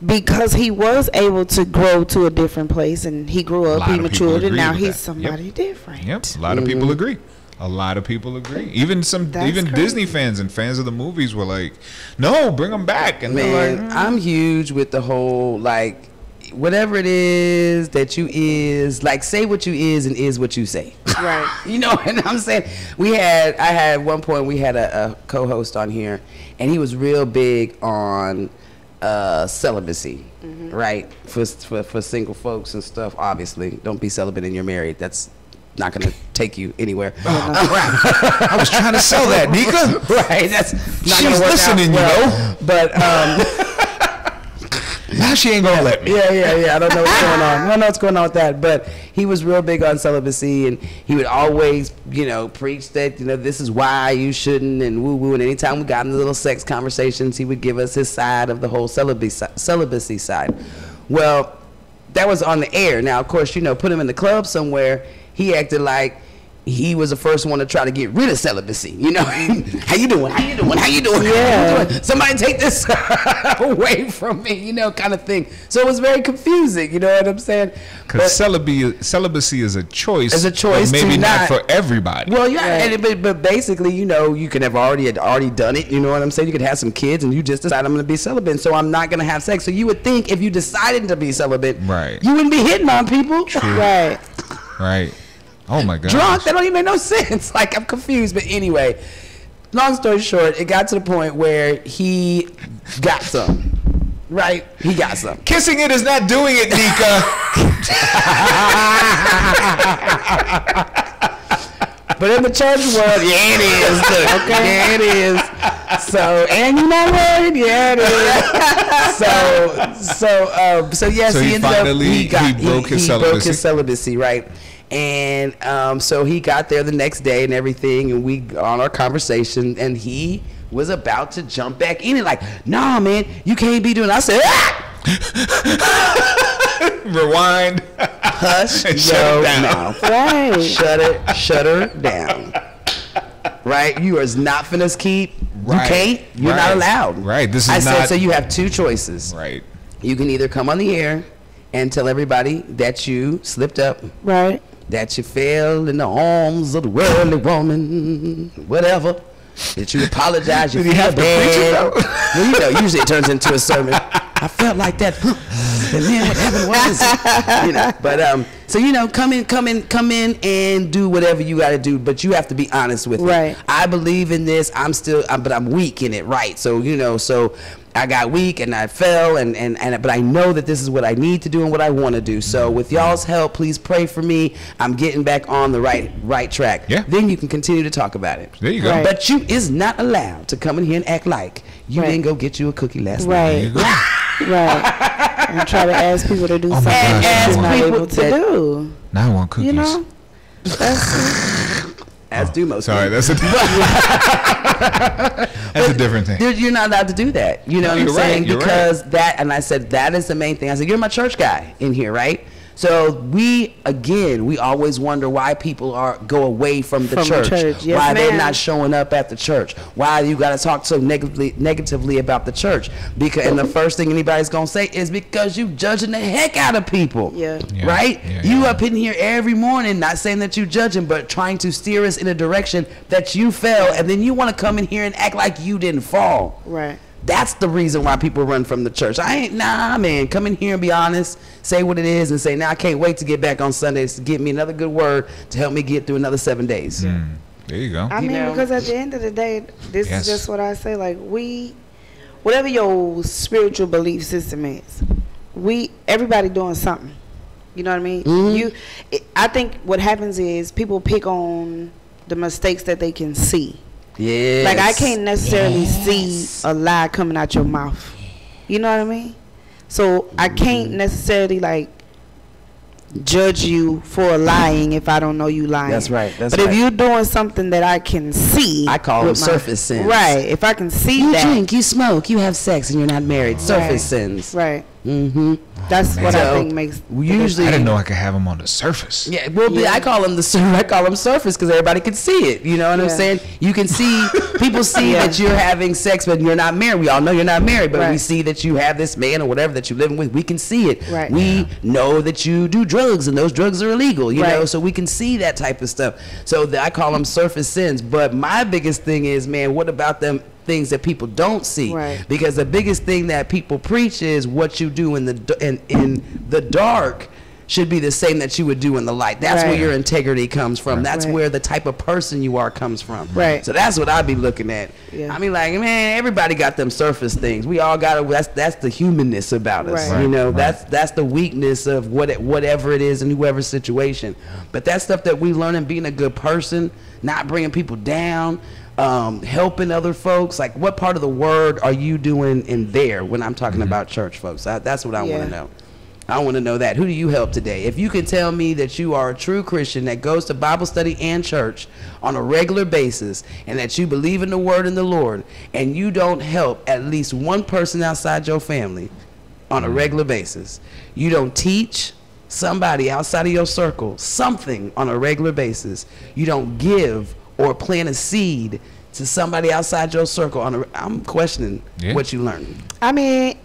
because he was able to grow to a different place, and he grew up, he matured, and now he's somebody different. Yep, a lot of people agree. A lot of people agree. Even Disney fans and fans of the movies were like, "No, bring them back." And man, like, I'm huge with the whole, like, whatever it is that you is, like, say what you is and is what you say. Right. You know what I'm saying? I had one point, we had a co-host on here, and he was real big on celibacy, right? For single folks and stuff. Obviously, don't be celibate and you're married. That's not going to take you anywhere. I was trying to sell that, Nika. Right. That's not going to work listening, well, you know. But now she ain't gonna let me. Yeah. I don't know what's going on. I don't know what's going on with that. But he was real big on celibacy, and he would always, you know, preach that, you know, this is why you shouldn't, and woo woo. And anytime we got into little sex conversations, he would give us his side of the whole celibacy side. Well, that was on the air. Now, of course, you know, put him in the club somewhere. He acted like he was the first one to try to get rid of celibacy. You know, how you doing? How you doing? How you doing? Yeah. How you doing? Somebody take this away from me, you know, kind of thing. So it was very confusing. You know what I'm saying? Because celibacy is a choice. It's a choice, but maybe to not for everybody. Well, yeah, but basically, you know, you could have already done it. You know what I'm saying? You could have some kids, and you just decide I'm going to be celibate, so I'm not going to have sex. So you would think if you decided to be celibate, right, you wouldn't be hitting on people. True. Right. Right. Oh my God. Drunk, that don't even make no sense. Like, I'm confused. But anyway, long story short, it got to the point where he got some. Right? He got some. Kissing it is not doing it, Nika. But in the church world, yeah, it is. Okay, yeah, it is. So, and you know what? Yeah, it is. So yes, so he ended up. He broke his celibacy, right? And so he got there the next day and everything, and we on our conversation, and he was about to jump back in and like, nah, man, you can't be doing. I said, ah! Rewind. Hush, shut her down. Right. Shut her down. Right? You are not finna keep. Right. You can't. You're not allowed. Right. This is I not. said, so you have two choices. Right. You can either come on the air and tell everybody that you slipped up. Right. That you fell in the arms of the worldly woman, whatever. That you apologize, you feel bad. Well, you know, usually it turns into a sermon. I felt like that. And then what happened was, you know. But so you know, come in, and do whatever you got to do. But you have to be honest with right. it. I believe in this. But I'm weak in it, right? So you know, so I got weak and I fell, but I know that this is what I need to do and what I want to do. So with y'all's help, please pray for me. I'm getting back on the right track. Yeah. Then you can continue to talk about it. There you go. Right. But you is not allowed to come in here and act like you didn't go get you a cookie last night. Right. And try to ask people to do something and ask you're not people able to do. Now I want cookies. You know? As do most. Sorry, people. that's a different thing. You're not allowed to do that. You know what I'm saying? Right, because that, and I said that is the main thing. I said, you're my church guy in here, right? So we always wonder why people go away from the church. Yes, why they're ma'am. not showing up at the church. Why you got to talk so negatively about the church. And the first thing anybody's going to say is because you judging the heck out of people. Yeah. Right? Yeah, you up in here every morning, not saying that you judging, but trying to steer us in a direction that you fell, and then you want to come in here and act like you didn't fall. Right. That's the reason why people run from the church. Nah, man. Come in here and be honest. Say what it is and say, I can't wait to get back on Sundays to give me another good word to help me get through another 7 days. There you go. I mean, because at the end of the day, this is just what I say. Like, whatever your spiritual belief system is, everybody doing something. You know what I mean? Mm-hmm. I think what happens is people pick on the mistakes that they can see. Yes. Like, I can't necessarily see a lie coming out your mouth. You know what I mean? So I can't necessarily like judge you for lying if I don't know you lying. That's right. But if you're doing something that I can see, I call them surface sins. Right. If I can see you that. You drink, you smoke, you have sex, and you're not married. Surface sins. Right. Mm-hmm. That's what I think makes. Usually, I didn't know I could have them on the surface. Yeah, well, I call them surface because everybody can see it. You know what I'm saying? You can see, people see that you're having sex, but you're not married. We all know you're not married, but we see that you have this man or whatever that you're living with. We can see it. Right. We know that you do drugs, and those drugs are illegal. You know, so we can see that type of stuff. So I call them surface sins. But my biggest thing is, man, what about them things that people don't see? Right. Because the biggest thing that people preach is what you do in the dark should be the same that you would do in the light. That's where your integrity comes from. That's where the type of person you are comes from. Right. So that's what I'd be looking at. I mean, like, man, everybody got them surface things. We all got it. That's the humanness about us. You know, that's the weakness of whatever it is in whoever's situation. But that's stuff that we learn in being a good person, not bringing people down, helping other folks. Like, what part of the word are you doing in there when I'm talking about church, folks? That's what I want to know. I want to know that. Who do you help today? If you can tell me that you are a true Christian that goes to Bible study and church on a regular basis, and that you believe in the word and the Lord, and you don't help at least one person outside your family, on a regular basis. You don't teach somebody outside of your circle something on a regular basis. You don't give or plant a seed to somebody outside your circle. I'm questioning what you learned. I mean,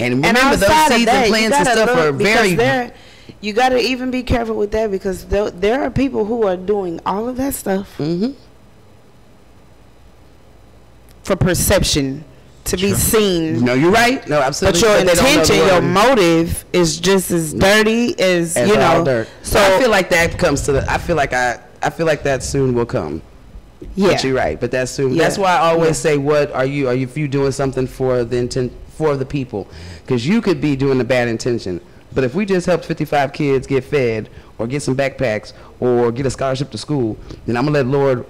and remember those seeds and plants and stuff are very. You got to even be careful with that, because there are people who are doing all of that stuff for perception, to be seen. No, you're right. No, absolutely. But your intention, your motive is just as dirty as you know. Dirt. So I feel like that comes to the. I feel like that soon will come. Yeah, but you're right. But that's soon. Yeah. That's why I always say, "What are you? If you doing something for the intent for the people?" Because you could be doing the bad intention. But if we just helped 55 kids get fed, or get some backpacks, or get a scholarship to school, then I'm gonna let Lord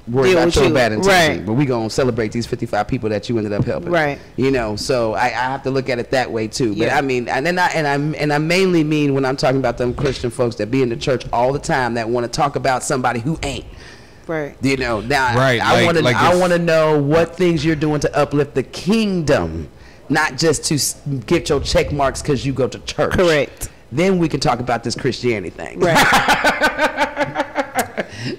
worry about your bad intention. Right. But we gonna celebrate these 55 people that you ended up helping. Right. You know, so I have to look at it that way too. But I mean, and I mainly mean when I'm talking about them Christian folks that be in the church all the time that want to talk about somebody who ain't. Right. You know. Now I want to know what things you're doing to uplift the kingdom. Not just to get your check marks because you go to church. Correct. Then we can talk about this Christianity thing. Right.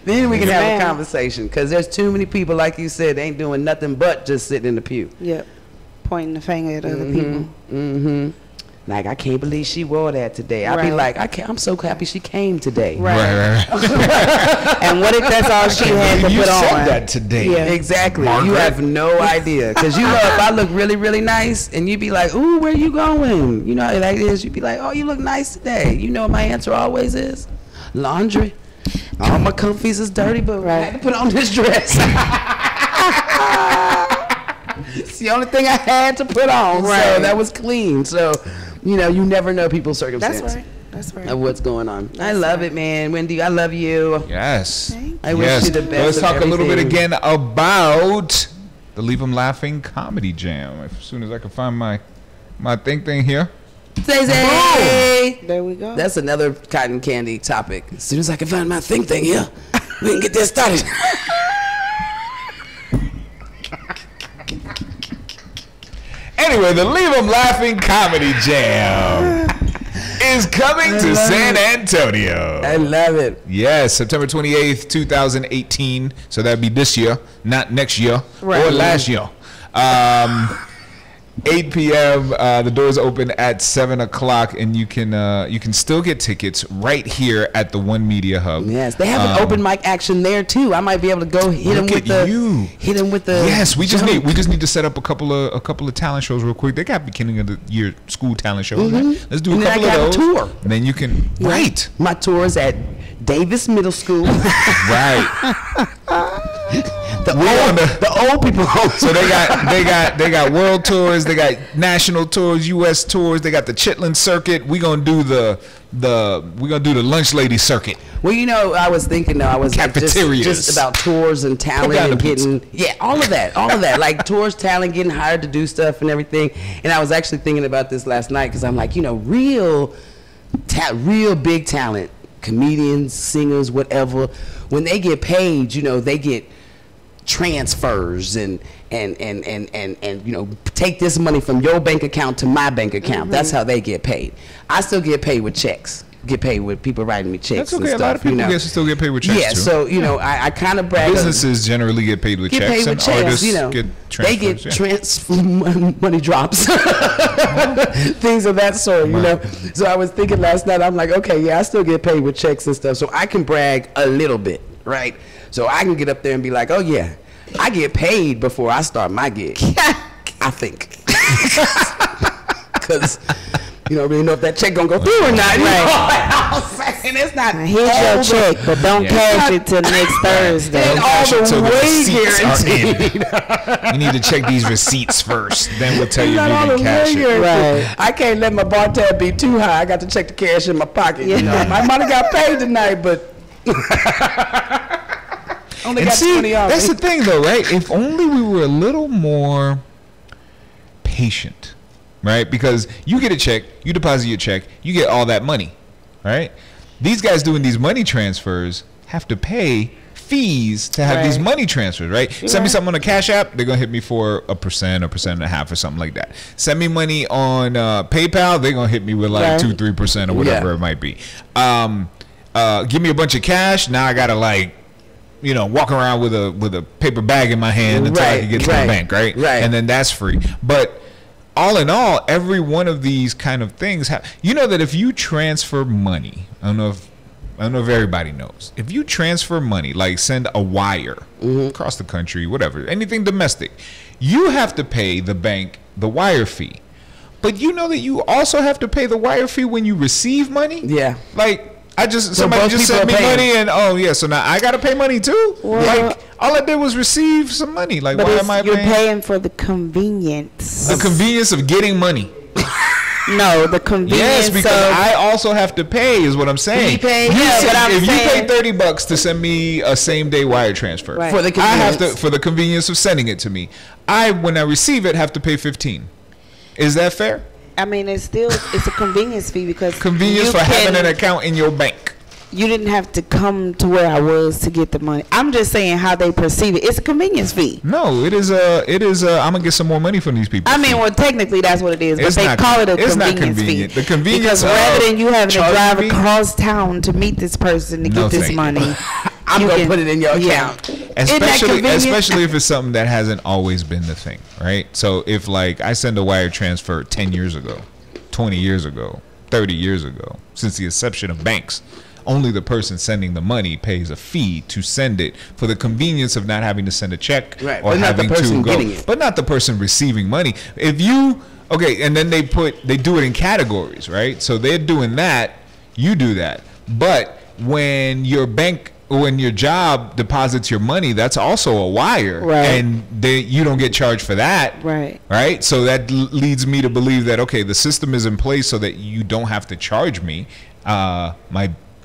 Then we can have a conversation, because there's too many people, like you said, ain't doing nothing but just sitting in the pew. Yep. Pointing the finger at other people. Mm-hmm. Like, I can't believe she wore that today. I'd be like, I'm so happy she came today. Right. And what if that's all she had to put on? You said that today. Yeah. Exactly. Margaret. You have no idea. Because you know, if I look really, really nice, and you be like, ooh, where you going? You know, like this, you be like, oh, you look nice today. You know what my answer always is? Laundry. All my comfies is dirty, but I had to put on this dress. It's the only thing I had to put on, so that was clean. So, you know, you never know people's circumstances. That's right. Of what's going on. I love it, man. Wendy, I love you. Yes. I wish you the best. Let's talk a little bit again about the Leave 'Em Laughing Comedy Jam. As soon as I can find my thing here. Zay. There we go. That's another cotton candy topic. As soon as I can find my thing here, we can get this started. Anyway, the Leave 'Em Laughing Comedy Jam is coming to San Antonio. I love it. Yes, September 28th, 2018. So that'd be this year, not next year or last year. 8 p.m. The doors open at 7 o'clock, and you can still get tickets right here at the One Media Hub. Yes, they have an open mic action there too. I might be able to go hit them with the. Yes, we just need to set up a couple of talent shows real quick. They got beginning of the year school talent shows. Right? Let's do a couple of those. Tour. And then you can My tour is at Davis Middle School. Right. The old people home. So they got world tours, they got national tours, US tours, they got the Chitlin circuit. We're gonna do the lunch lady circuit. Well, you know, I was thinking I was just about tours and talent and getting all of that. Like tours, talent, getting hired to do stuff and everything. And I was actually thinking about this last night, because I'm like, you know, real big talent, comedians, singers, whatever, when they get paid, you know, they get transfers and you know, take this money from your bank account to my bank account. That's how they get paid. I still get paid with checks. Get paid with people writing me checks. That's okay. And stuff, a lot of people still get paid with checks. Yeah, too. So you know, I kind of brag. Businesses generally get paid with checks, and artists get transfers. They get money drops, things of that sort. You know. So I was thinking last night. I'm like, okay, I still get paid with checks and stuff, so I can brag a little bit, right? So I can get up there and be like, oh yeah, I get paid before I start my gig. I think. Because you don't really know if that check gonna go through or not. You know what I'm saying? It's not. Here's your check, but don't cash it till next Thursday. Ain't all the way guaranteed. You need to check these receipts first. Then we'll tell you if you can cash it. Right. I can't let my bar tab be too high. I got to check the cash in my pocket. You know, my money got paid tonight, but only got 20 on. That's the thing, though, right? If only we were a little more patient. Right? Because you get a check, you deposit your check, you get all that money, right? These guys doing these money transfers have to pay fees to have these money transfers, right? Send me something on a Cash App, they're gonna hit me for 1% or 1.5% or something like that. Send me money on PayPal, they're gonna hit me with like 2-3% or whatever it might be. Give me a bunch of cash, now I gotta like, you know, walk around with a paper bag in my hand until I can get to the bank, right? And then that's free. But all in all, every one of these kind of things you know that if you transfer money, I don't know if everybody knows, if you transfer money, like send a wire across the country, whatever, anything domestic, you have to pay the bank the wire fee. But you know that you also have to pay the wire fee when you receive money? Yeah. Like, somebody just sent me money, and so now I gotta pay money too. Well, like all I did was receive some money. Like, why am I paying? You're paying for the convenience. The convenience of getting money. No, the convenience. Yes, because I also have to pay, is what I'm saying. You pay, if you pay $30 to send me a same-day wire transfer, for the convenience. I have to, for the convenience of sending it to me. When I receive it, have to pay $15. Is that fair? I mean, it's a convenience fee because convenience for having an account in your bank. You didn't have to come to where I was to get the money. I'm just saying how they perceive it. It's a convenience fee. No, it is I'm gonna get some more money from these people. I mean, well, technically that's what it is, but they call it a convenience fee. The convenience, because rather than you having to drive across town to meet this person to get this money, I'm gonna put it in your account. Especially if it's something that hasn't always been the thing, right? So if like I send a wire transfer 10 years ago, 20 years ago, 30 years ago, since the inception of banks, only the person sending the money pays a fee to send it for the convenience of not having to send a check or having to go, but not the person receiving money. If you and then they do it in categories, right? So they're doing that, you do that, but when your job deposits your money, that's also a wire, and you don't get charged for that, right? So that leads me to believe that the system is in place so that you don't have to charge me.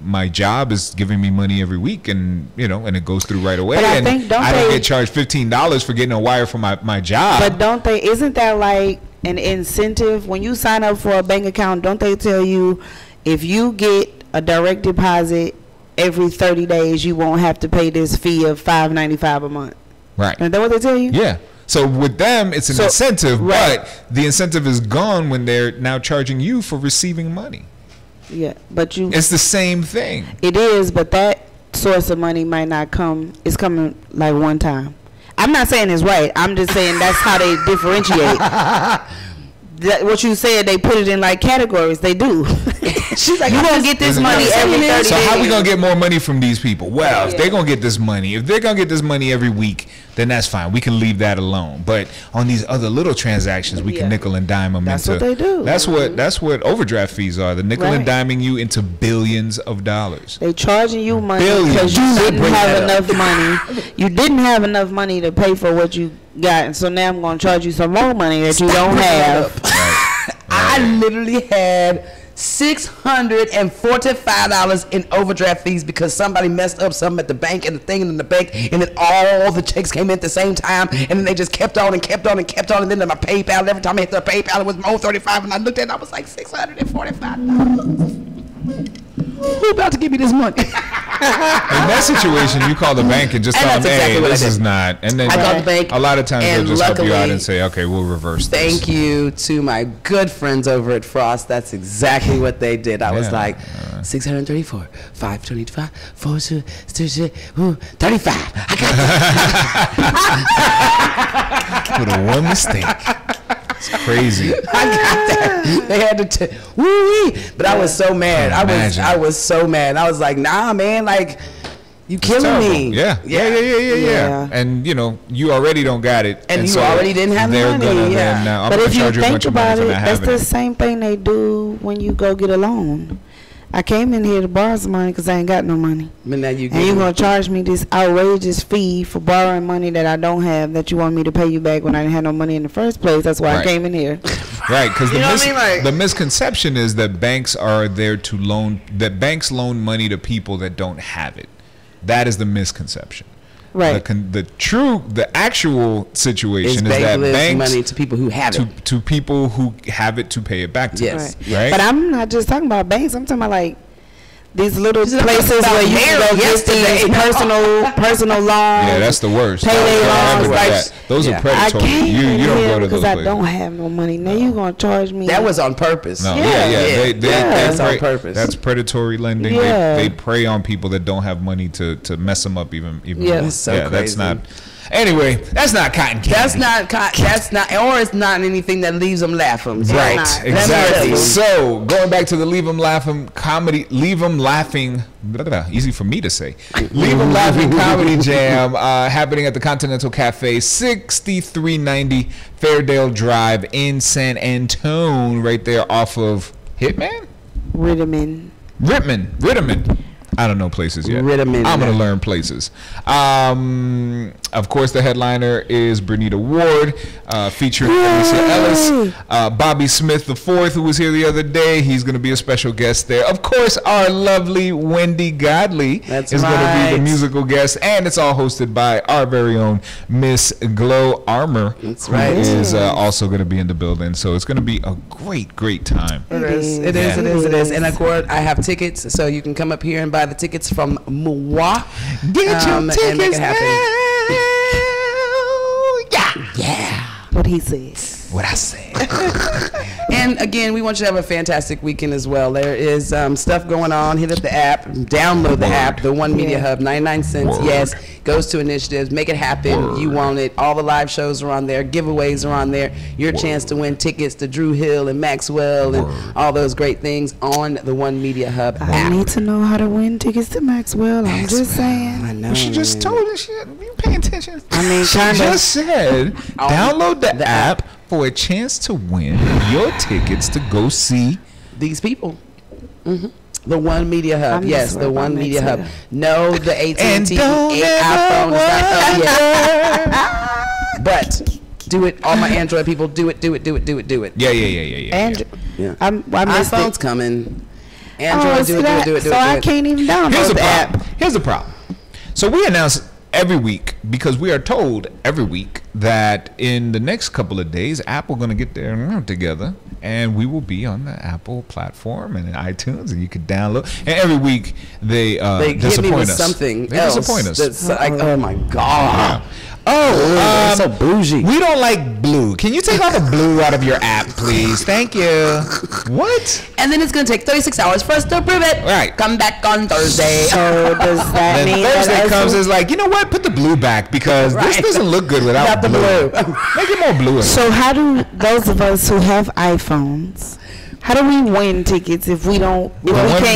My job is giving me money every week, and and it goes through right away. But I don't get charged $15 for getting a wire for my job. But isn't that like an incentive when you sign up for a bank account? Don't they tell you if you get a direct deposit every 30 days, you won't have to pay this fee of $5.95 a month? Right. Is that what they tell you? Yeah. So with them, it's an incentive, but the incentive is gone when they're now charging you for receiving money. Yeah, but it's the same thing. It is, but that source of money might not come. It's coming like one time. I'm not saying it's right. I'm just saying that's how they differentiate. What you said, they put it in like categories. They do. She's like, you're going to get this money every 30 days. So how we going to get more money from these people? Well, if they're going to get this money, every week, then that's fine. We can leave that alone. But on these other little transactions, we can nickel and dime them into. That's what they do. That's what overdraft fees are. The nickel and diming you into billions of dollars. They charging you money because you didn't have enough money. You didn't have enough money to pay for what you got, and so now I'm going to charge you some more money that you don't have. I literally had $645 in overdraft fees because somebody messed up something at the bank and the thing in the bank, and then all the checks came in at the same time, and then they just kept on and kept on and kept on, and then my PayPal, every time I hit the PayPal, it was more 35, and I looked at it, I was like, $645. Who about to give me this money? In that situation, you call the bank and just tell them, hey, this is not. And then I called the bank, a lot of times they'll just help you out and say, okay, we'll reverse this. Thank you to my good friends over at Frost. That's exactly what they did. I was like, 634, 525, 35. I got with a one mistake. It's crazy. I got that. They had to woo-wee. But I was so mad. I was so mad. I was like, nah, man, like, you killing me. Yeah. And you already don't got it. And you so already didn't have the money. But if you think about it, that's the same thing they do when you go get a loan. I came in here to borrow some money because I ain't got no money. But now you're going to charge me this outrageous fee for borrowing money that I don't have, that you want me to pay you back when I didn't have no money in the first place. That's why I came in here. Right, because the misconception is that banks are there to loan, that banks loan money to people that don't have it. That is the misconception. Right. The actual situation is that banks money to people who have it. To people who have it to pay it back to us. Right. But I'm not just talking about banks. I'm talking about these little places where you can go get these personal loans. Yeah, that's the worst. Payday loans. Those are predatory. I can't You don't go to those because places. I don't have no money. Now you gonna charge me? That was on purpose. No, They that's on purpose. That's predatory lending. Yeah. They prey on people that don't have money to mess them up even Yeah. more. That's so That's crazy. not. Anyway, that's not cotton candy. That's not, or it's not anything that leaves them laughing. So Right, not. exactly. So going back to the Leave 'em Laughing comedy, Leave 'em Laughing, easy for me to say, Leave 'em Laughing Comedy Jam happening at the Continental Cafe, 6390 Fairdale Drive in San Antone, right there off of Rittman. Rittman. I don't know places yet. Rittman. I'm gonna learn places. Of course, the headliner is Bernita Ward, featuring Alicia Ellis, Bobby Smith IV, who was here the other day. He's gonna be a special guest there. Of course, our lovely Wendy Godley is gonna be the musical guest, and it's all hosted by our very own Miss Glow Armour. That's who right. is also gonna be in the building. So it's gonna be a great time. It is. And of course, I have tickets, so you can come up here and buy the tickets from moi. Get your and make tickets it happen. Yeah. What he said. What I said. And again, we want you to have a fantastic weekend as well. There is stuff going on. Hit up the app, download the app, the One Media Hub, 99 cents. Word. Yes, goes to initiatives. Make it happen. Word. You want it. All the live shows are on there. Giveaways are on there. Your chance to win tickets to Drew Hill and Maxwell and all those great things on the One Media Hub I app. need to know how to win tickets to Maxwell. I'm just saying. I know. Well, she just told us. You pay attention. I mean, She kind just said, download the the app for a chance to win your tickets to go see. These people. The One Media Hub. I'm Yes, just the worried One about Media Hub. Maxwell. No, the And AT&T don't iPhone is not up yet. ever But do it. All my Android people, do it. Yeah. And Yeah. I missed iPhone's it. coming. Android, see do that? it. So I can't even download Here's the the app. problem. Here's the problem. So we announce every week because we are told every week that in the next couple of days, Apple going to get their together and we will be on the Apple platform and in iTunes and you can download. And every week they They hit disappoint me with us. something They else. disappoint us. That's like, oh my God. Oh, so bougie. We don't like blue. Can you take all the blue out of your app, please? Thank you. What? And then it's going to take 36 hours for us to approve it. Right. Come back on Thursday. So does that Then mean Thursday that comes is like, you know what? Put the blue back because this Right. doesn't look good without Without the blue. blue. Make it more blue. So how do those of us who have iPhones, how do we win tickets if we can't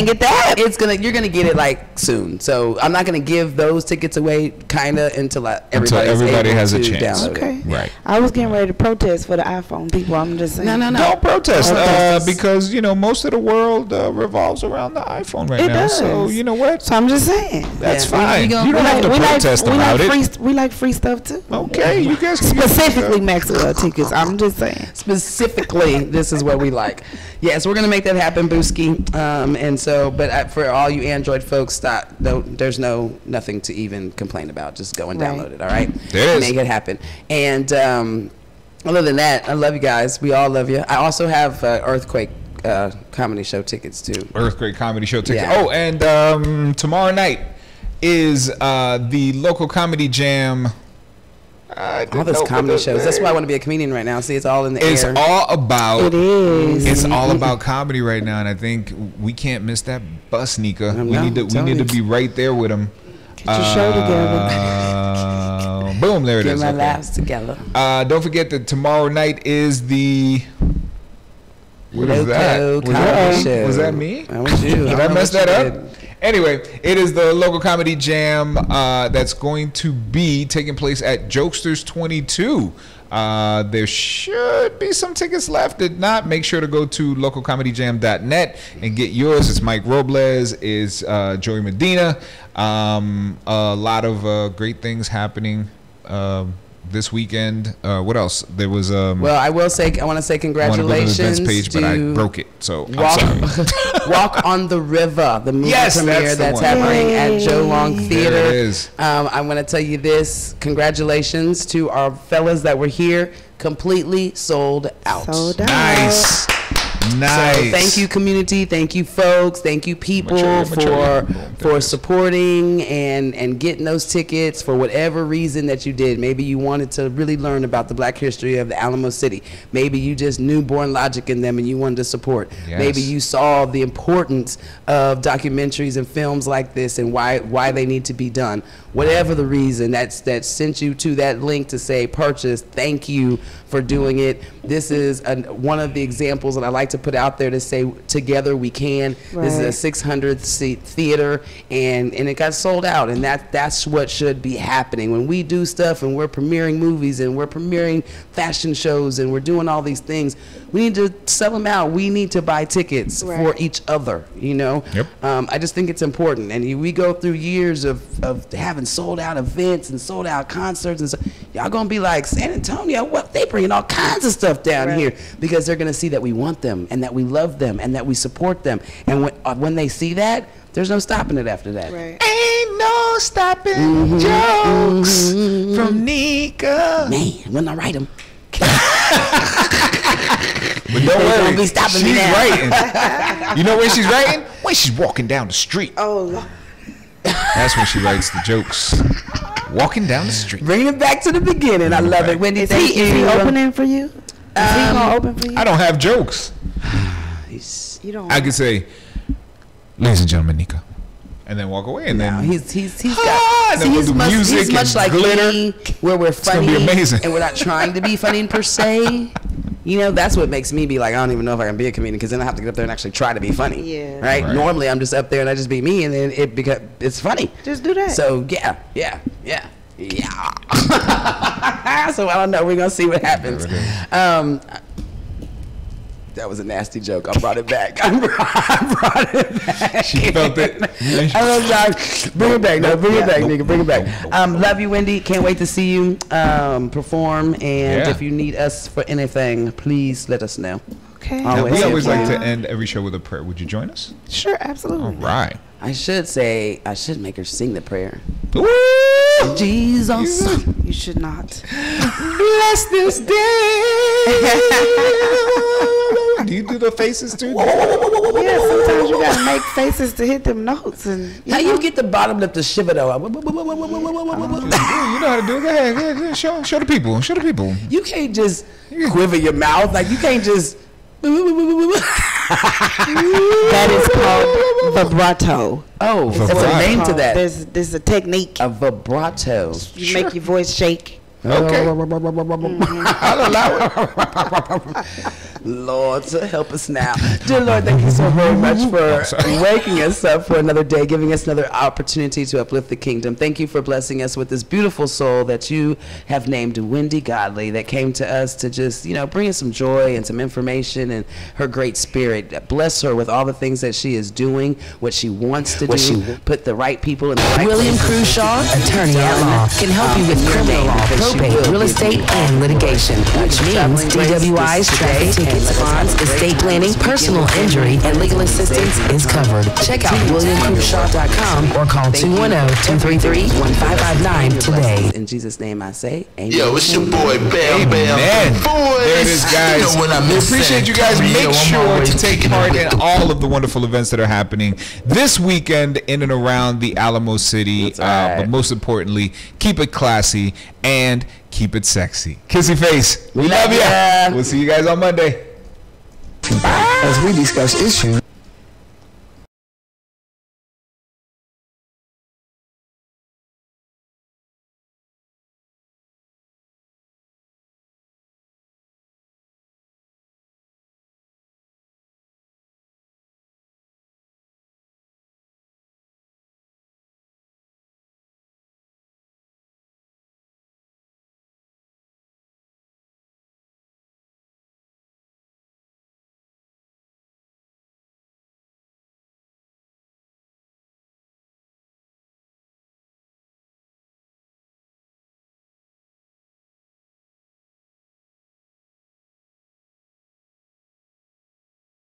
get the app? You're gonna get it like soon. So I'm not gonna give those tickets away kinda until everybody has a chance. download it. Okay. Right. I was getting ready to protest for the iPhone people. I'm just saying. No. Don't protest Okay. because, most of the world revolves around the iPhone right It now. does. So, you know what? So I'm just saying. That's Yeah. fine. We You gonna- don't have to protest about it. We like free stuff too. Okay, you guys can get Specifically Maxwell tickets. I'm just saying. Specifically, this is what we like. Yes, we're gonna make that happen, Booski. And so, but for all you Android folks, stop. There's nothing to even complain about. Just go and Right. download it. All right. There is. Make it happen. And other than that, I love you guys. We all love you. I also have Earthquake comedy show tickets too. Earthquake Comedy Show ticket. Yeah. Oh, and tomorrow night is the local comedy jam. All those comedy shows. That's why I want to be a comedian right now. See, it's all in the It's air. all about. It is. It's all about comedy right now, and I think we can't miss that bus, Nika. I We know, need to. I'm We telling need to you. be right there with them. Get your show together. Boom! There it Get is. my Okay. laughs together. Don't forget that tomorrow night is the. What is that? Loco Comedy Show. Was that me? That was you. Did I don't know mess what that you up? did. Anyway, it is the local comedy jam that's going to be taking place at Jokesters 22. There should be some tickets left. If not, make sure to go to localcomedyjam.net and get yours. It's Mike Robles, is Joey Medina. A lot of great things happening this weekend. What else? There was Well, I want to say I want to go to the congratulations events page, but I to broke it. So Walk, I'm sorry. Walk on the River, the movie Yes, premiere that's the that's one. happening at Joe Long Theater. There it is. I'm going to tell you this. Congratulations to our fellas that were here. Completely sold out. Sold out. Nice. Nice. So thank you, community. Thank you, folks. Thank you, people, for supporting and getting those tickets for whatever reason that you did. Maybe you wanted to really learn about the Black history of the Alamo City. Maybe you just knew Born Logic in them and you wanted to support. Yes. Maybe you saw the importance of documentaries and films like this and why they need to be done. Whatever the reason that sent you to that link to say purchase, thank you for doing it. This is one of the examples that I like to put out there to say together we can. Right. This is a 600 seat theater and it got sold out, and that's what should be happening. When we do stuff and we're premiering movies and we're premiering fashion shows and we're doing all these things, we need to sell them out. We need to buy tickets for each other, you know? Yep. I just think it's important, and we go through years of having sold out events and sold out concerts, and so y'all gonna be like, San Antonio, what, they bringing all kinds of stuff down here, because they're gonna see that we want them and that we love them and that we support them, and when they see that, there's no stopping it after that. Right. Ain't no stopping jokes from Nika. Man, when I write them. But don't worry, be stopping she's me now. writing. You know where she's writing? When she's walking down the street. Oh. That's when she writes the jokes. Walking down the street. Bringing it back to the beginning. I love it. Wendy, thank you. Is he opening for you? Is he gonna open for you? I don't have jokes. You don't. I could say, ladies and gentlemen, Nika, and then walk away, and then he's got. See, he's much like glitter. me, where we're funny, gonna be amazing. and we're not trying to be funny per se. You know, that's what makes me be like, I don't even know if I can be a comedian, because then I have to get up there and actually try to be funny. Yeah. Right? Normally, I'm just up there and I just be me, and then it's funny. Just do that. So yeah. So I don't know. We're gonna see what happens. That was a nasty joke. I brought it back. I brought it back. She felt it. I was like, bring it back. No, bring it back, nigga. Bring it back. Love you, Wendy. Can't wait to see you perform. And if you need us for anything, please let us know. Okay. Now, we always like to end every show with a prayer. Would you join us? Sure, absolutely. All right. I should make her sing the prayer. Woo! Jesus. You should not. Bless this day. Do you do the faces too? Yeah, sometimes you gotta make faces to hit them notes. And How you get the bottom lip to shiver though? You know how to do it. Go ahead. Show the people. Show the people. You can't just quiver your mouth. Like you can't just. That is called vibrato. Oh, there's a name to that. There's a technique. A vibrato. You make your voice shake. Okay. I'll allow it. Lord, so help us now. Dear Lord, thank you so very much for waking us up for another day, giving us another opportunity to uplift the kingdom. Thank you for blessing us with this beautiful soul that you have named Wendy Godley, that came to us to just, bring us some joy and some information and her great spirit. Bless her with all the things that she is doing, what she wants to do, put the right people in the right William places. Crushaw, attorney at law, can help you with criminal law, probate, real estate, and litigation, which means DWI's traffic tickets, bonds, estate planning, personal injury, and legal assistance is covered. Check out WilliamCrushaw.com or call 210-233-1559 today. In Jesus' name I say, amen. Yo, it's your boy Bam Bam. There it is, guys. You know what I'm We missing. appreciate you guys. Come here, Make I'm sure always to take taking part it in with all of the wonderful events that are happening this weekend in and around the Alamo City. That's right. But most importantly, keep it classy and keep it sexy. Kissy face. We love Love ya. you. We'll see you guys on Monday. As we discuss issues